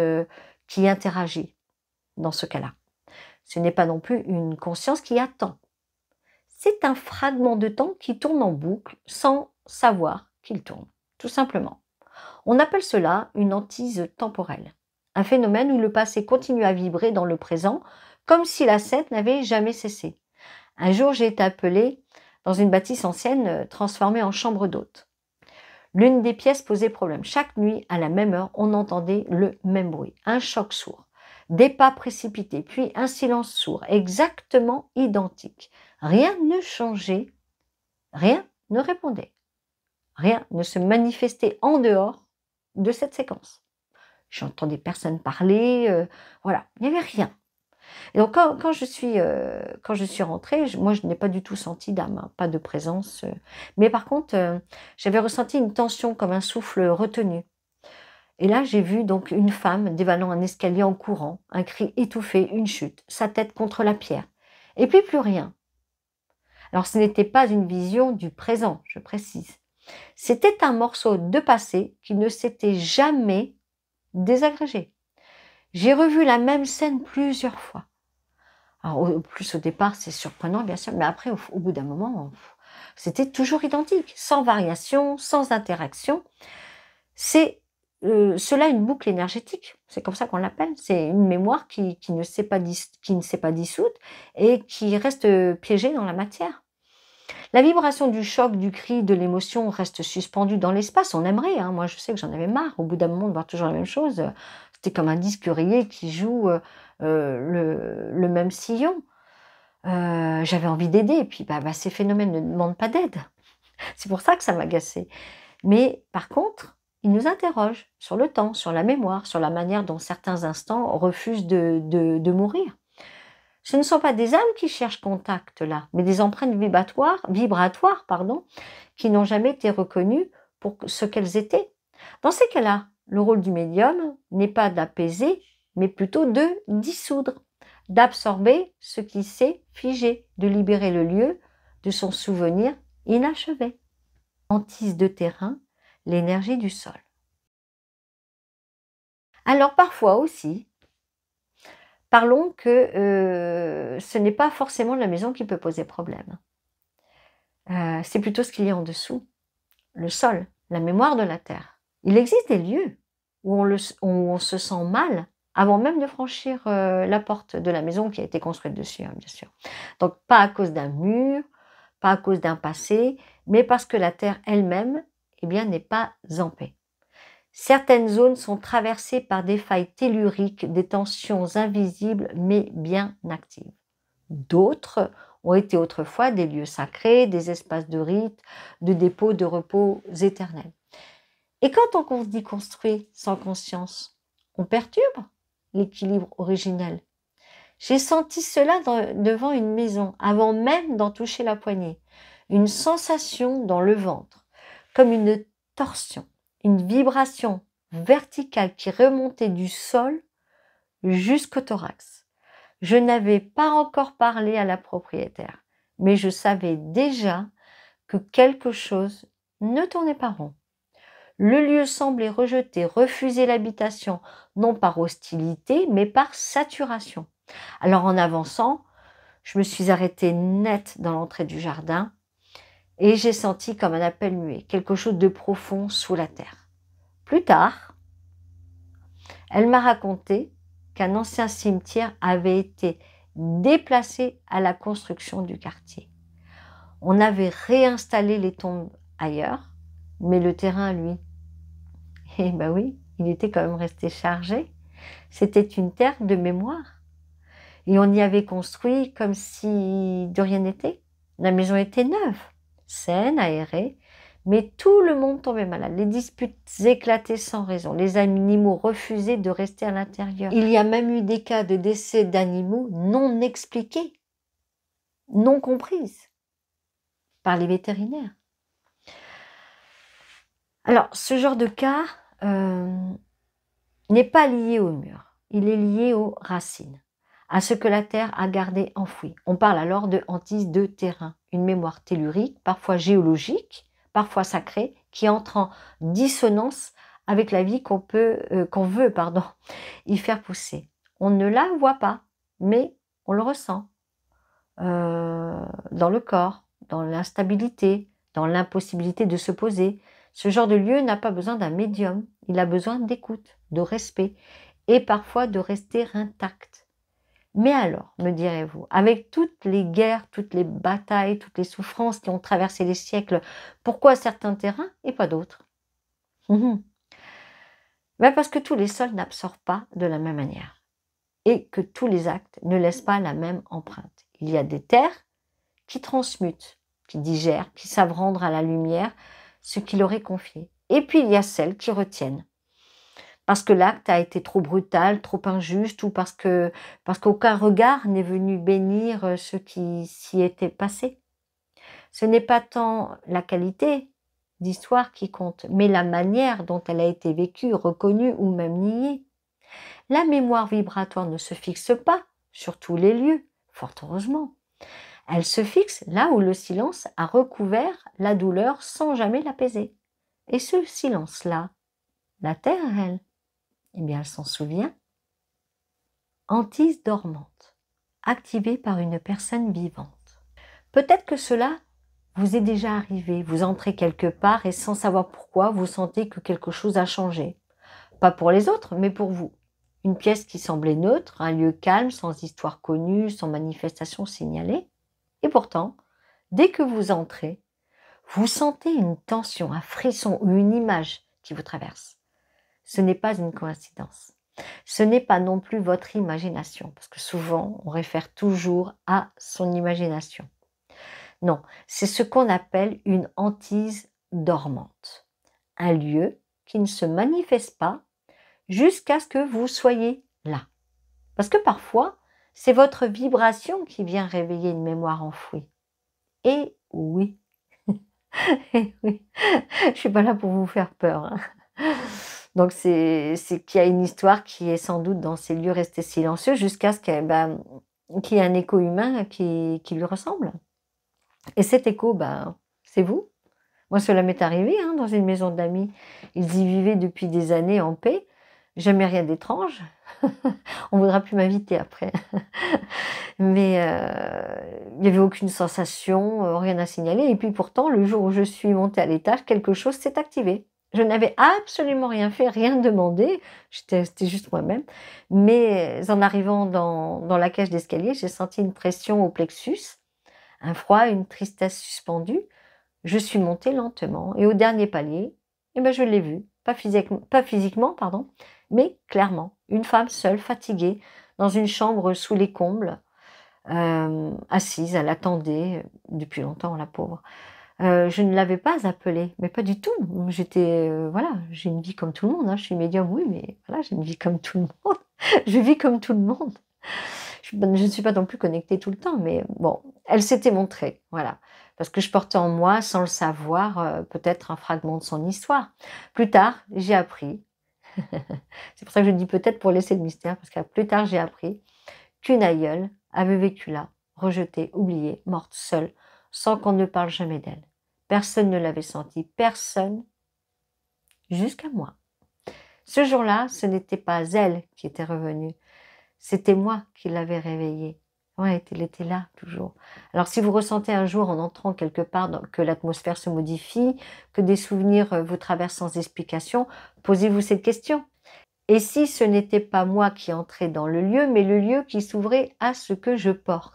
qui interagit dans ce cas-là. Ce n'est pas non plus une conscience qui attend. C'est un fragment de temps qui tourne en boucle sans savoir qu'il tourne, tout simplement. On appelle cela une hantise temporelle, un phénomène où le passé continue à vibrer dans le présent comme si la scène n'avait jamais cessé. Un jour, j'ai été appelée dans une bâtisse ancienne transformée en chambre d'hôte. L'une des pièces posait problème. Chaque nuit, à la même heure, on entendait le même bruit, un choc sourd, des pas précipités, puis un silence sourd, exactement identique. Rien ne changeait, rien ne répondait, rien ne se manifestait en dehors de cette séquence. J'entendais personne parler, voilà, il n'y avait rien. Et donc quand je suis rentrée, moi je n'ai pas du tout senti d'âme, hein, pas de présence, mais par contre, j'avais ressenti une tension comme un souffle retenu. Et là, j'ai vu donc une femme dévalant un escalier en courant, un cri étouffé, une chute, sa tête contre la pierre, et puis plus rien. Alors ce n'était pas une vision du présent, je précise. C'était un morceau de passé qui ne s'était jamais désagrégé. J'ai revu la même scène plusieurs fois. Alors, au départ, c'est surprenant, bien sûr, mais après, au bout d'un moment, c'était toujours identique, sans variation, sans interaction. C'est cela une boucle énergétique, c'est comme ça qu'on l'appelle. C'est une mémoire qui ne s'est pas dissoute et qui reste piégée dans la matière. La vibration du choc, du cri, de l'émotion reste suspendue dans l'espace. On aimerait, hein. Moi je sais que j'en avais marre, au bout d'un moment de voir toujours la même chose. C'était comme un disque rayé qui joue le même sillon. J'avais envie d'aider, et puis ces phénomènes ne demandent pas d'aide. C'est pour ça que ça m'agaçait. Mais par contre, ils nous interrogent sur le temps, sur la mémoire, sur la manière dont certains instants refusent de mourir. Ce ne sont pas des âmes qui cherchent contact là, mais des empreintes vibratoires, qui n'ont jamais été reconnues pour ce qu'elles étaient. Dans ces cas-là, le rôle du médium n'est pas d'apaiser, mais plutôt de dissoudre, d'absorber ce qui s'est figé, de libérer le lieu de son souvenir inachevé. Hantise de terrain, l'énergie du sol. Alors parfois aussi, parlons que ce n'est pas forcément la maison qui peut poser problème. C'est plutôt ce qu'il y a en dessous, le sol, la mémoire de la terre. Il existe des lieux où on se sent mal avant même de franchir la porte de la maison qui a été construite dessus, hein, bien sûr. Donc pas à cause d'un mur, pas à cause d'un passé, mais parce que la terre elle-même, eh bien, n'est pas en paix. Certaines zones sont traversées par des failles telluriques, des tensions invisibles mais bien actives. D'autres ont été autrefois des lieux sacrés, des espaces de rite, de dépôts de repos éternels. Et quand on dit construit sans conscience, on perturbe l'équilibre originel. J'ai senti cela devant une maison, avant même d'en toucher la poignée. Une sensation dans le ventre, comme une torsion, une vibration verticale qui remontait du sol jusqu'au thorax. Je n'avais pas encore parlé à la propriétaire, mais je savais déjà que quelque chose ne tournait pas rond. Le lieu semblait rejeter, refuser l'habitation, non par hostilité, mais par saturation. Alors en avançant, je me suis arrêtée net dans l'entrée du jardin et j'ai senti comme un appel muet, quelque chose de profond sous la terre. Plus tard, elle m'a raconté qu'un ancien cimetière avait été déplacé à la construction du quartier. On avait réinstallé les tombes ailleurs, mais le terrain, lui, eh ben oui, il était quand même resté chargé. C'était une terre de mémoire. Et on y avait construit comme si de rien n'était. La maison était neuve, saine, aérée, mais tout le monde tombait malade. Les disputes éclataient sans raison. Les animaux refusaient de rester à l'intérieur. Il y a même eu des cas de décès d'animaux non expliqués, non comprises par les vétérinaires. Alors, ce genre de cas n'est pas lié au mur. Il est lié aux racines, à ce que la terre a gardé enfoui. On parle alors de hantise de terrain, une mémoire tellurique, parfois géologique, parfois sacrée, qui entre en dissonance avec la vie qu'on veut y faire pousser. On ne la voit pas, mais on le ressent dans le corps, dans l'instabilité, dans l'impossibilité de se poser. Ce genre de lieu n'a pas besoin d'un médium, il a besoin d'écoute, de respect et parfois de rester intact. Mais alors, me direz-vous, avec toutes les guerres, toutes les batailles, toutes les souffrances qui ont traversé les siècles, pourquoi certains terrains et pas d'autres? Parce que tous les sols n'absorbent pas de la même manière et que tous les actes ne laissent pas la même empreinte. Il y a des terres qui transmutent, qui digèrent, qui savent rendre à la lumière ce qu'il leur est confié. Et puis il y a celles qui retiennent. parce que l'acte a été trop brutal, trop injuste, ou parce qu'aucun regard n'est venu bénir ce qui s'y était passé. Ce n'est pas tant la qualité d'histoire qui compte, mais la manière dont elle a été vécue, reconnue ou même niée. La mémoire vibratoire ne se fixe pas sur tous les lieux, fort heureusement. Elle se fixe là où le silence a recouvert la douleur sans jamais l'apaiser. Et ce silence-là, la terre, elle, eh bien, elle s'en souvient. Hantise dormante, activée par une personne vivante. Peut-être que cela vous est déjà arrivé. Vous entrez quelque part et sans savoir pourquoi, vous sentez que quelque chose a changé. Pas pour les autres, mais pour vous. Une pièce qui semblait neutre, un lieu calme, sans histoire connue, sans manifestation signalée. Et pourtant, dès que vous entrez, vous sentez une tension, un frisson ou une image qui vous traverse. Ce n'est pas une coïncidence. Ce n'est pas non plus votre imagination, parce que souvent, on réfère toujours à son imagination. Non, c'est ce qu'on appelle une hantise dormante. Un lieu qui ne se manifeste pas jusqu'à ce que vous soyez là. Parce que parfois, c'est votre vibration qui vient réveiller une mémoire enfouie. Et oui, et oui, je ne suis pas là pour vous faire peur, hein. Donc c'est qu'il y a une histoire qui est sans doute dans ces lieux restés silencieux jusqu'à ce qu'il y ait un écho humain qui lui ressemble. Et cet écho, c'est vous. Moi, cela m'est arrivé hein, dans une maison d'amis. Ils y vivaient depuis des années en paix. Jamais rien d'étrange. On ne voudra plus m'inviter après. Mais il n'y avait aucune sensation, rien à signaler. Et puis pourtant, le jour où je suis montée à l'étage, quelque chose s'est activé. Je n'avais absolument rien fait, rien demandé. C'était juste moi-même. Mais en arrivant dans la cage d'escalier, j'ai senti une pression au plexus, un froid, une tristesse suspendue. Je suis montée lentement et au dernier palier, je l'ai vue, pas physiquement, pardon, mais clairement, une femme seule, fatiguée, dans une chambre sous les combles, assise, elle attendait depuis longtemps, la pauvre. Je ne l'avais pas appelée, mais pas du tout. J'étais, voilà, j'ai une vie comme tout le monde, hein. Je suis médium, oui, mais voilà, j'ai une vie comme tout le monde. Je vis comme tout le monde. Je ne suis pas non plus connectée tout le temps, mais bon, elle s'était montrée, voilà. Parce que je portais en moi, sans le savoir, peut-être un fragment de son histoire. Plus tard, j'ai appris, c'est pour ça que je dis peut-être pour laisser le mystère, parce que plus tard, j'ai appris qu'une aïeule avait vécu là, rejetée, oubliée, morte seule, sans qu'on ne parle jamais d'elle. Personne ne l'avait sentie, personne, jusqu'à moi. Ce jour-là, ce n'était pas elle qui était revenue, c'était moi qui l'avais réveillée. Ouais, elle était là, toujours. Alors, si vous ressentez un jour, en entrant quelque part, que l'atmosphère se modifie, que des souvenirs vous traversent sans explication, posez-vous cette question. Et si ce n'était pas moi qui entrais dans le lieu, mais le lieu qui s'ouvrait à ce que je porte?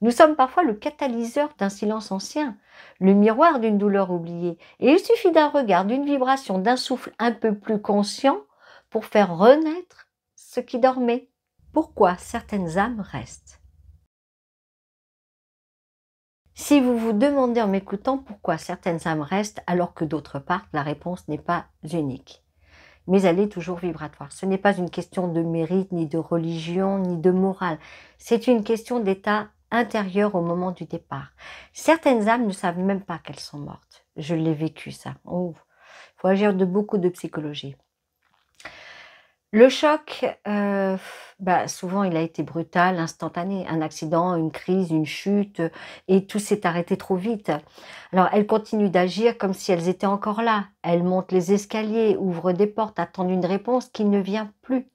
Nous sommes parfois le catalyseur d'un silence ancien, le miroir d'une douleur oubliée. Et il suffit d'un regard, d'une vibration, d'un souffle un peu plus conscient pour faire renaître ce qui dormait. Pourquoi certaines âmes restent? Si vous vous demandez en m'écoutant pourquoi certaines âmes restent alors que d'autres partent, la réponse n'est pas unique. Mais elle est toujours vibratoire. Ce n'est pas une question de mérite, ni de religion, ni de morale. C'est une question d'état intérieur au moment du départ. Certaines âmes ne savent même pas qu'elles sont mortes. Je l'ai vécu ça. Oh, faut agir de beaucoup de psychologie. Le choc, souvent il a été brutal, instantané. Un accident, une crise, une chute, et tout s'est arrêté trop vite. Alors elles continuent d'agir comme si elles étaient encore là. Elles montent les escaliers, ouvrent des portes, attendent une réponse qui ne vient plus.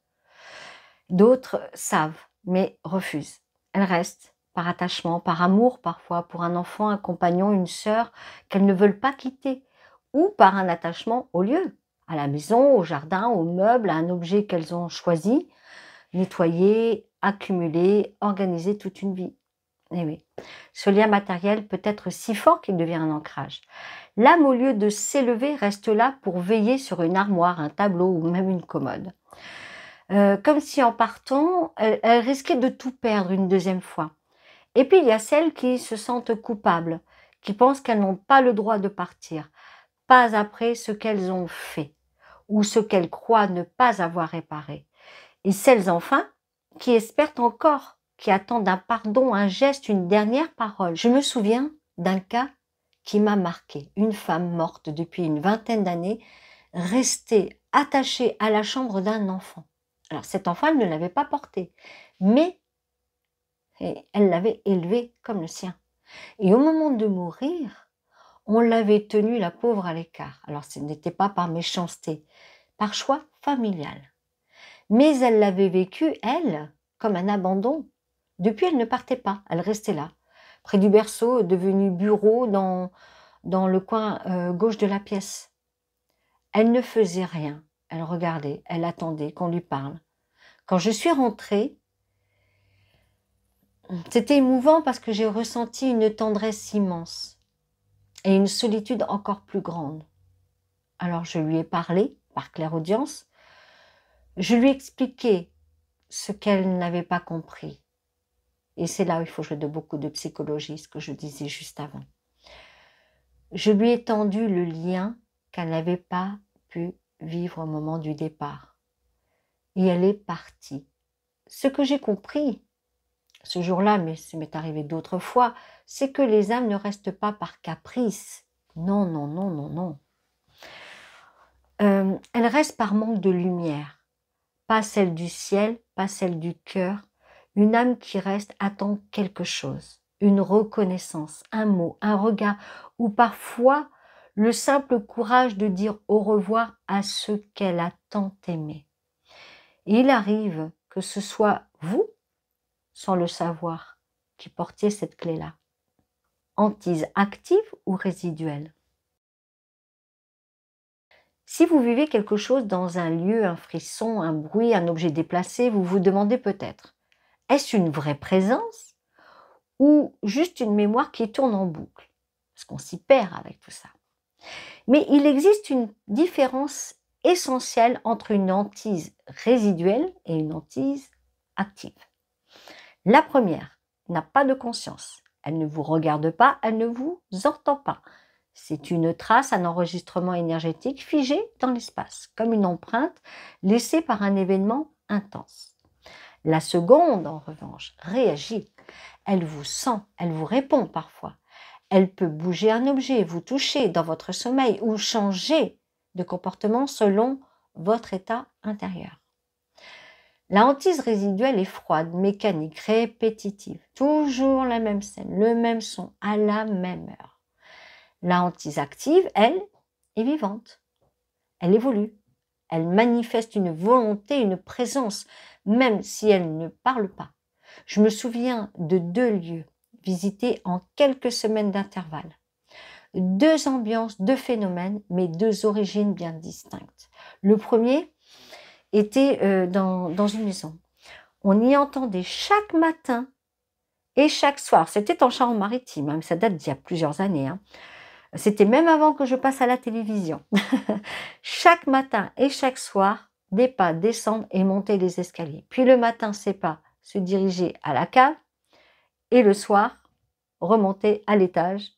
D'autres savent, mais refusent. Elles restent par attachement, par amour parfois, pour un enfant, un compagnon, une sœur qu'elles ne veulent pas quitter, ou par un attachement au lieu, à la maison, au jardin, aux meubles, à un objet qu'elles ont choisi, nettoyé, accumulé, organisé toute une vie. Eh oui, ce lien matériel peut être si fort qu'il devient un ancrage. L'âme, au lieu de s'élever, reste là pour veiller sur une armoire, un tableau ou même une commode. Comme si en partant, elle risquait de tout perdre une deuxième fois. Et puis il y a celles qui se sentent coupables, qui pensent qu'elles n'ont pas le droit de partir, pas après ce qu'elles ont fait. ou ce qu'elle croit ne pas avoir réparé. Et celles enfin qui espèrent encore, qui attendent un pardon, un geste, une dernière parole. Je me souviens d'un cas qui m'a marqué. Une femme morte depuis une vingtaine d'années, restée attachée à la chambre d'un enfant. Alors cet enfant, elle ne l'avait pas porté, mais elle l'avait élevé comme le sien. Et au moment de mourir, on l'avait tenue, la pauvre, à l'écart. Alors ce n'était pas par méchanceté, par choix familial. Mais elle l'avait vécu, elle, comme un abandon. Depuis, elle ne partait pas, elle restait là, près du berceau, devenu bureau dans le coin gauche de la pièce. Elle ne faisait rien, elle regardait, elle attendait qu'on lui parle. Quand je suis rentrée, c'était émouvant parce que j'ai ressenti une tendresse immense et une solitude encore plus grande. Alors je lui ai parlé, par clairaudience, je lui ai expliqué ce qu'elle n'avait pas compris. Et c'est là où il faut jouer de beaucoup de psychologie, ce que je disais juste avant. Je lui ai tendu le lien qu'elle n'avait pas pu vivre au moment du départ. Et elle est partie. Ce que j'ai compris ce jour-là, mais ça m'est arrivé d'autres fois, c'est que les âmes ne restent pas par caprice. Non, non, non, non, non. Elles restent par manque de lumière. Pas celle du ciel, pas celle du cœur. Une âme qui reste attend quelque chose, une reconnaissance, un mot, un regard, ou parfois le simple courage de dire au revoir à ceux qu'elle a tant aimés. Et il arrive que ce soit vous, sans le savoir, qui portiez cette clé-là. Hantise active ou résiduelle? Si vous vivez quelque chose dans un lieu, un frisson, un bruit, un objet déplacé, vous vous demandez peut-être, est-ce une vraie présence ou juste une mémoire qui tourne en boucle? Parce qu'on s'y perd avec tout ça. Mais il existe une différence essentielle entre une hantise résiduelle et une hantise active. La première n'a pas de conscience. Elle ne vous regarde pas, elle ne vous entend pas. C'est une trace, un enregistrement énergétique figé dans l'espace, comme une empreinte laissée par un événement intense. La seconde, en revanche, réagit. Elle vous sent, elle vous répond parfois. Elle peut bouger un objet, vous toucher dans votre sommeil ou changer de comportement selon votre état intérieur. La hantise résiduelle est froide, mécanique, répétitive. Toujours la même scène, le même son, à la même heure. La hantise active, elle, est vivante. Elle évolue. Elle manifeste une volonté, une présence, même si elle ne parle pas. Je me souviens de 2 lieux visités en quelques semaines d'intervalle. 2 ambiances, 2 phénomènes, mais 2 origines bien distinctes. Le premier était dans une maison. On y entendait chaque matin et chaque soir. C'était en Charente-Maritime, hein, ça date d'il y a plusieurs années. Hein. C'était même avant que je passe à la télévision. Chaque matin et chaque soir, des pas descendre et monter les escaliers. Puis le matin, ces pas se diriger à la cave et le soir, remonter à l'étage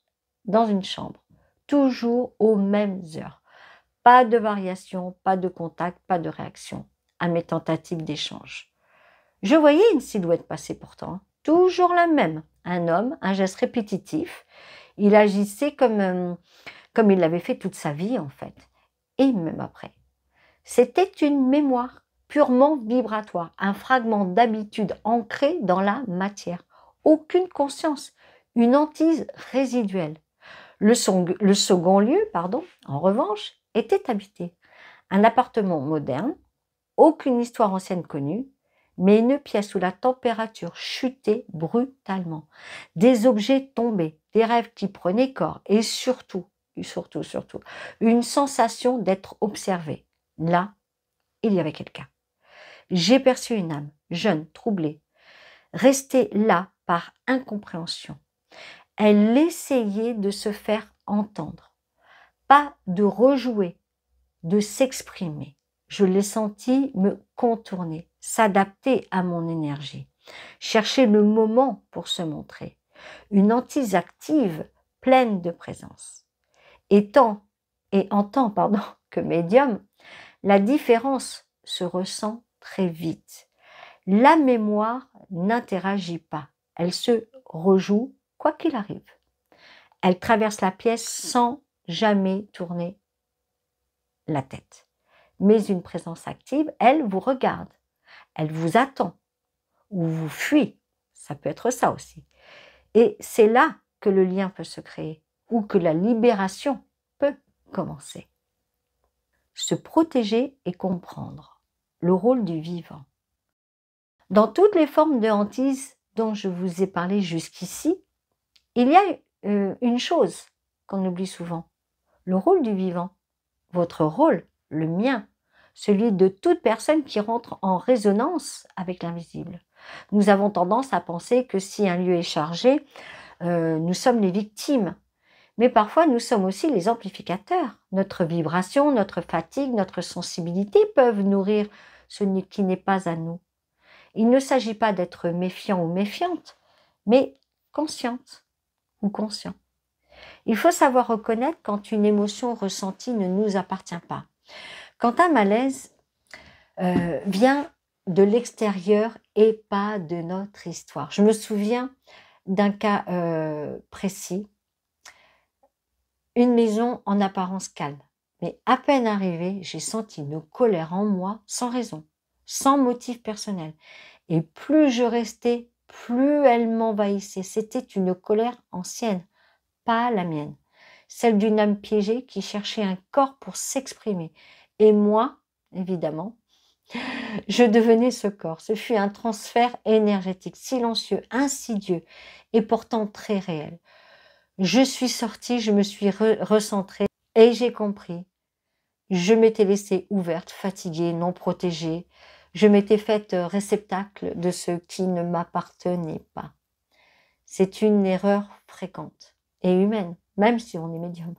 dans une chambre. Toujours aux mêmes heures. Pas de variation, pas de contact, pas de réaction à mes tentatives d'échange. Je voyais une silhouette passer pourtant, toujours la même. Un homme, un geste répétitif. Il agissait comme il l'avait fait toute sa vie en fait, et même après. C'était une mémoire purement vibratoire, un fragment d'habitude ancré dans la matière. Aucune conscience, une hantise résiduelle. Le second lieu, en revanche, était habité. Un appartement moderne, aucune histoire ancienne connue, mais une pièce où la température chutait brutalement. Des objets tombés, des rêves qui prenaient corps et surtout, une sensation d'être observé. Là, il y avait quelqu'un. J'ai perçu une âme, jeune, troublée, restée là par incompréhension. Elle essayait de se faire entendre, pas de rejouer, de s'exprimer. Je l'ai senti me contourner, s'adapter à mon énergie, chercher le moment pour se montrer. Une hantise active, pleine de présence. Et en tant que médium, La différence se ressent très vite. La mémoire n'interagit pas, elle se rejoue quoi qu'il arrive. Elle traverse la pièce sans jamais tourner la tête. Mais une présence active, elle vous regarde, elle vous attend ou vous fuit. Ça peut être ça aussi. Et c'est là que le lien peut se créer ou que la libération peut commencer. Se protéger et comprendre le rôle du vivant. Dans toutes les formes de hantise dont je vous ai parlé jusqu'ici, il y a une chose qu'on oublie souvent, le rôle du vivant. Votre rôle, le mien, celui de toute personne qui rentre en résonance avec l'invisible. Nous avons tendance à penser que si un lieu est chargé, nous sommes les victimes. Mais parfois, nous sommes aussi les amplificateurs. Notre vibration, notre fatigue, notre sensibilité peuvent nourrir ce qui n'est pas à nous. Il ne s'agit pas d'être méfiant ou méfiante, mais consciente ou conscient. Il faut savoir reconnaître quand une émotion ressentie ne nous appartient pas. Quand un malaise vient de l'extérieur et pas de notre histoire. Je me souviens d'un cas précis. Une maison en apparence calme, mais à peine arrivée, j'ai senti une colère en moi sans raison, sans motif personnel. Et plus je restais, plus elle m'envahissait. C'était une colère ancienne, pas la mienne. Celle d'une âme piégée qui cherchait un corps pour s'exprimer. Et moi, évidemment, je devenais ce corps. Ce fut un transfert énergétique, silencieux, insidieux et pourtant très réel. Je suis sortie, je me suis recentrée et j'ai compris. Je m'étais laissée ouverte, fatiguée, non protégée. Je m'étais faite réceptacle de ce qui ne m'appartenait pas. C'est une erreur fréquente et humaine, même si on est médium.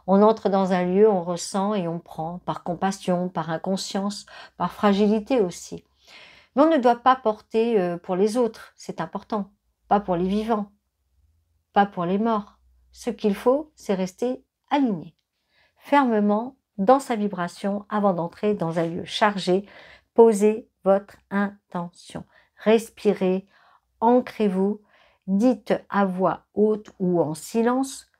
On entre dans un lieu, on ressent et on prend, par compassion, par inconscience, par fragilité aussi. Mais on ne doit pas porter pour les autres, c'est important, pas pour les vivants, pas pour les morts. Ce qu'il faut, c'est rester aligné, fermement dans sa vibration avant d'entrer dans un lieu chargé. Posez votre intention, respirez, ancrez-vous, dites à voix haute ou en silence: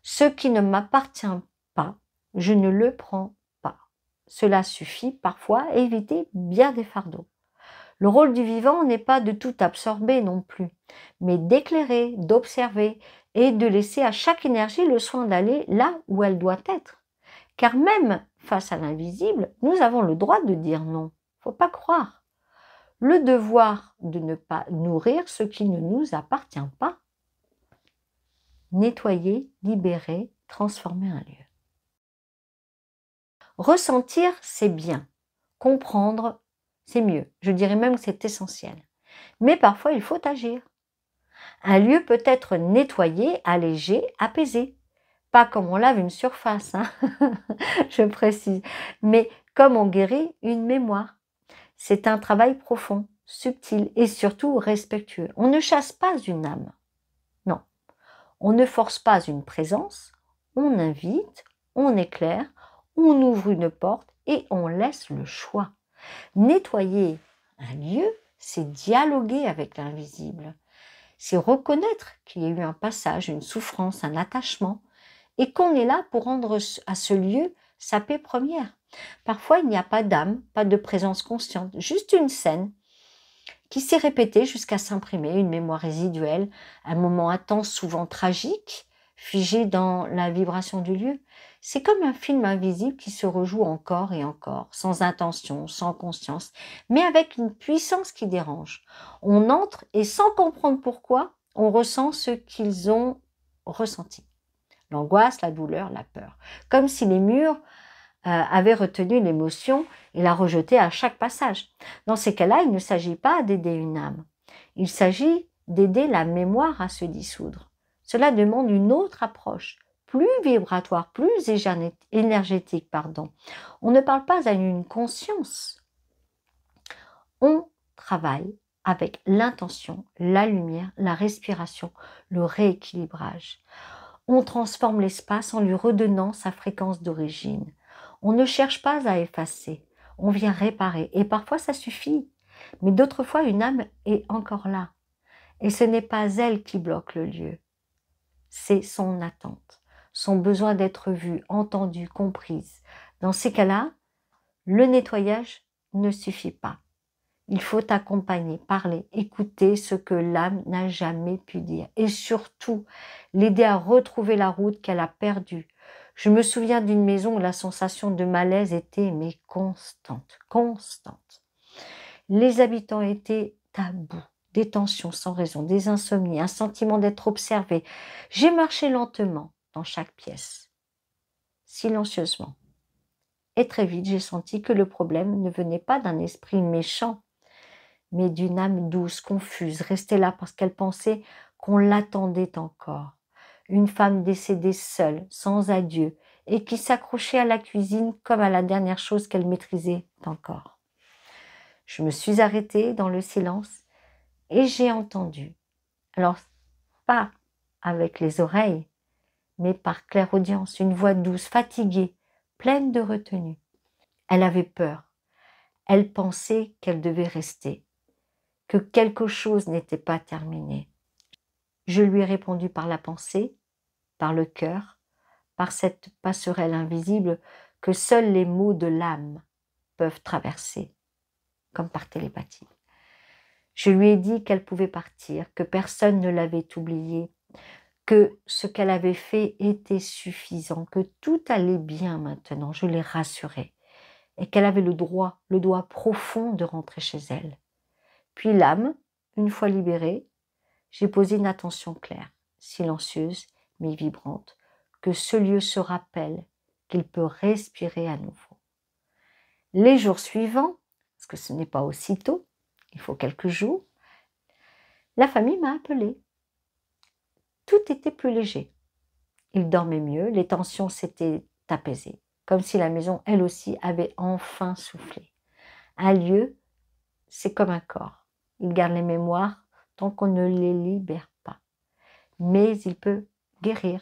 ce qui ne m'appartient pas, je ne le prends pas. Cela suffit parfois à éviter bien des fardeaux. Le rôle du vivant n'est pas de tout absorber non plus, mais d'éclairer, d'observer et de laisser à chaque énergie le soin d'aller là où elle doit être. Car même face à l'invisible, nous avons le droit de dire non. Faut pas croire. Le devoir de ne pas nourrir ce qui ne nous appartient pas. Nettoyer, libérer, transformer un lieu. Ressentir, c'est bien. Comprendre, c'est mieux. Je dirais même que c'est essentiel. Mais parfois, il faut agir. Un lieu peut être nettoyé, allégé, apaisé. Pas comme on lave une surface, hein je précise, mais comme on guérit une mémoire. C'est un travail profond, subtil et surtout respectueux. On ne chasse pas une âme. Non. On ne force pas une présence. On invite, on éclaire, on ouvre une porte et on laisse le choix. Nettoyer un lieu, c'est dialoguer avec l'invisible. C'est reconnaître qu'il y a eu un passage, une souffrance, un attachement, et qu'on est là pour rendre à ce lieu sa paix première. Parfois, il n'y a pas d'âme, pas de présence consciente, juste une scène qui s'est répétée jusqu'à s'imprimer, une mémoire résiduelle, un moment intense, souvent tragique, figé dans la vibration du lieu. C'est comme un film invisible qui se rejoue encore et encore, sans intention, sans conscience, mais avec une puissance qui dérange. On entre et sans comprendre pourquoi, on ressent ce qu'ils ont ressenti. L'angoisse, la douleur, la peur. Comme si les murs avaient retenu l'émotion et la rejetaient à chaque passage. Dans ces cas-là, il ne s'agit pas d'aider une âme. Il s'agit d'aider la mémoire à se dissoudre. Cela demande une autre approche, plus vibratoire, plus énergétique, pardon. On ne parle pas à une conscience. On travaille avec l'intention, la lumière, la respiration, le rééquilibrage. On transforme l'espace en lui redonnant sa fréquence d'origine. On ne cherche pas à effacer, on vient réparer. Et parfois ça suffit, mais d'autres fois une âme est encore là. Et ce n'est pas elle qui bloque le lieu, c'est son attente, son besoin d'être vue, entendue, comprise. Dans ces cas-là, le nettoyage ne suffit pas. Il faut accompagner, parler, écouter ce que l'âme n'a jamais pu dire. Et surtout, l'aider à retrouver la route qu'elle a perdue. Je me souviens d'une maison où la sensation de malaise était mais constante, constante. Les habitants étaient à bout, des tensions sans raison, des insomnies, un sentiment d'être observé. J'ai marché lentement dans chaque pièce, silencieusement. Et très vite, j'ai senti que le problème ne venait pas d'un esprit méchant, mais d'une âme douce, confuse, restée là parce qu'elle pensait qu'on l'attendait encore. Une femme décédée seule, sans adieu, et qui s'accrochait à la cuisine comme à la dernière chose qu'elle maîtrisait encore. Je me suis arrêtée dans le silence et j'ai entendu. Alors, pas avec les oreilles, mais par clairaudience, une voix douce, fatiguée, pleine de retenue. Elle avait peur. Elle pensait qu'elle devait rester, que quelque chose n'était pas terminé. Je lui ai répondu par la pensée, par le cœur, par cette passerelle invisible que seuls les mots de l'âme peuvent traverser, comme par télépathie. Je lui ai dit qu'elle pouvait partir, que personne ne l'avait oubliée, que ce qu'elle avait fait était suffisant, que tout allait bien maintenant, je l'ai rassurée, et qu'elle avait le droit profond de rentrer chez elle. Puis l'âme, une fois libérée, j'ai posé une attention claire, silencieuse, mais vibrante, que ce lieu se rappelle qu'il peut respirer à nouveau. Les jours suivants, parce que ce n'est pas aussitôt, il faut quelques jours, la famille m'a appelée. Tout était plus léger. Il dormait mieux, les tensions s'étaient apaisées, comme si la maison, elle aussi, avait enfin soufflé. Un lieu, c'est comme un corps. Il garde les mémoires tant qu'on ne les libère pas. Mais il peut guérir,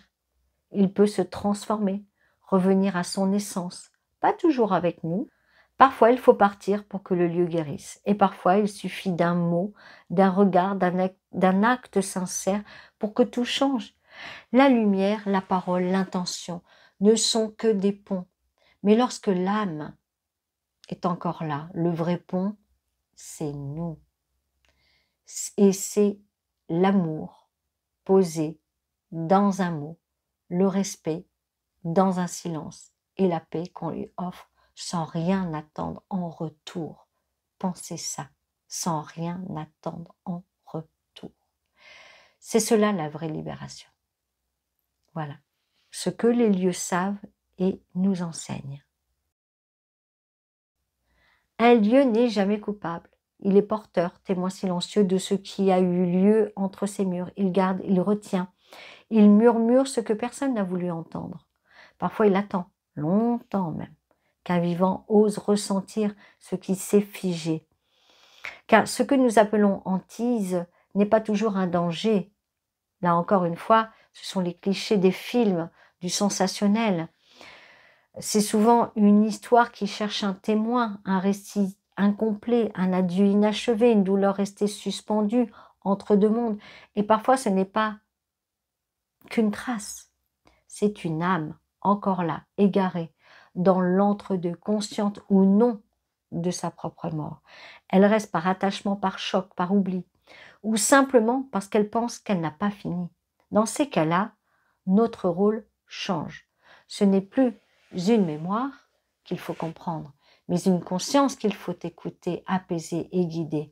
il peut se transformer, revenir à son essence, pas toujours avec nous. Parfois, il faut partir pour que le lieu guérisse. Et parfois, il suffit d'un mot, d'un regard, d'un acte sincère pour que tout change. La lumière, la parole, l'intention ne sont que des ponts. Mais lorsque l'âme est encore là, le vrai pont, c'est nous. Et c'est l'amour posé dans un mot, le respect dans un silence et la paix qu'on lui offre sans rien attendre en retour. Pensez ça, sans rien attendre en retour. C'est cela la vraie libération. Voilà, ce que les lieux savent et nous enseignent. Un lieu n'est jamais coupable. Il est porteur, témoin silencieux de ce qui a eu lieu entre ses murs. Il garde, il retient. Il murmure ce que personne n'a voulu entendre. Parfois il attend, longtemps même, qu'un vivant ose ressentir ce qui s'est figé. Car ce que nous appelons hantise n'est pas toujours un danger. Là encore une fois, ce sont les clichés des films, du sensationnel. C'est souvent une histoire qui cherche un témoin, un récit incomplet, un adieu inachevé, une douleur restée suspendue entre deux mondes. Et parfois ce n'est pas qu'une trace, c'est une âme encore là, égarée, dans l'entre-deux, consciente ou non de sa propre mort. Elle reste par attachement, par choc, par oubli, ou simplement parce qu'elle pense qu'elle n'a pas fini. Dans ces cas-là, notre rôle change. Ce n'est plus une mémoire qu'il faut comprendre, mais une conscience qu'il faut écouter, apaiser et guider.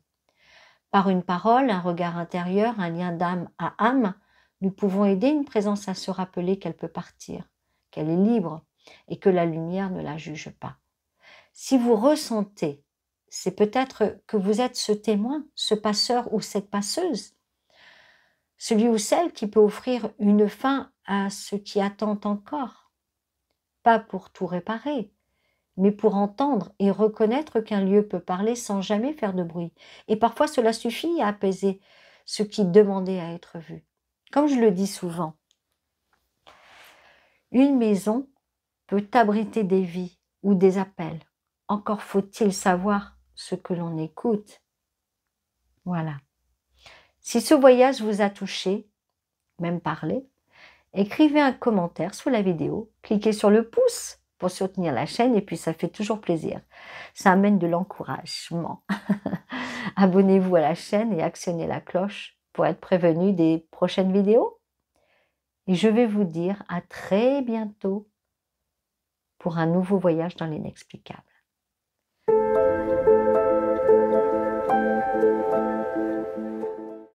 Par une parole, un regard intérieur, un lien d'âme à âme, nous pouvons aider une présence à se rappeler qu'elle peut partir, qu'elle est libre et que la lumière ne la juge pas. Si vous ressentez, c'est peut-être que vous êtes ce témoin, ce passeur ou cette passeuse, celui ou celle qui peut offrir une fin à ce qui attend encore. Pas pour tout réparer, mais pour entendre et reconnaître qu'un lieu peut parler sans jamais faire de bruit. Et parfois cela suffit à apaiser ce qui demandait à être vu. Comme je le dis souvent, une maison peut abriter des vies, ou des appels. Encore faut-il savoir ce que l'on écoute. Voilà. Si ce voyage vous a touché, même parlé, écrivez un commentaire sous la vidéo, cliquez sur le pouce pour soutenir la chaîne et puis ça fait toujours plaisir. Ça amène de l'encouragement. Abonnez-vous à la chaîne et actionnez la cloche pour être prévenu des prochaines vidéos. Et je vais vous dire à très bientôt pour un nouveau voyage dans l'inexplicable.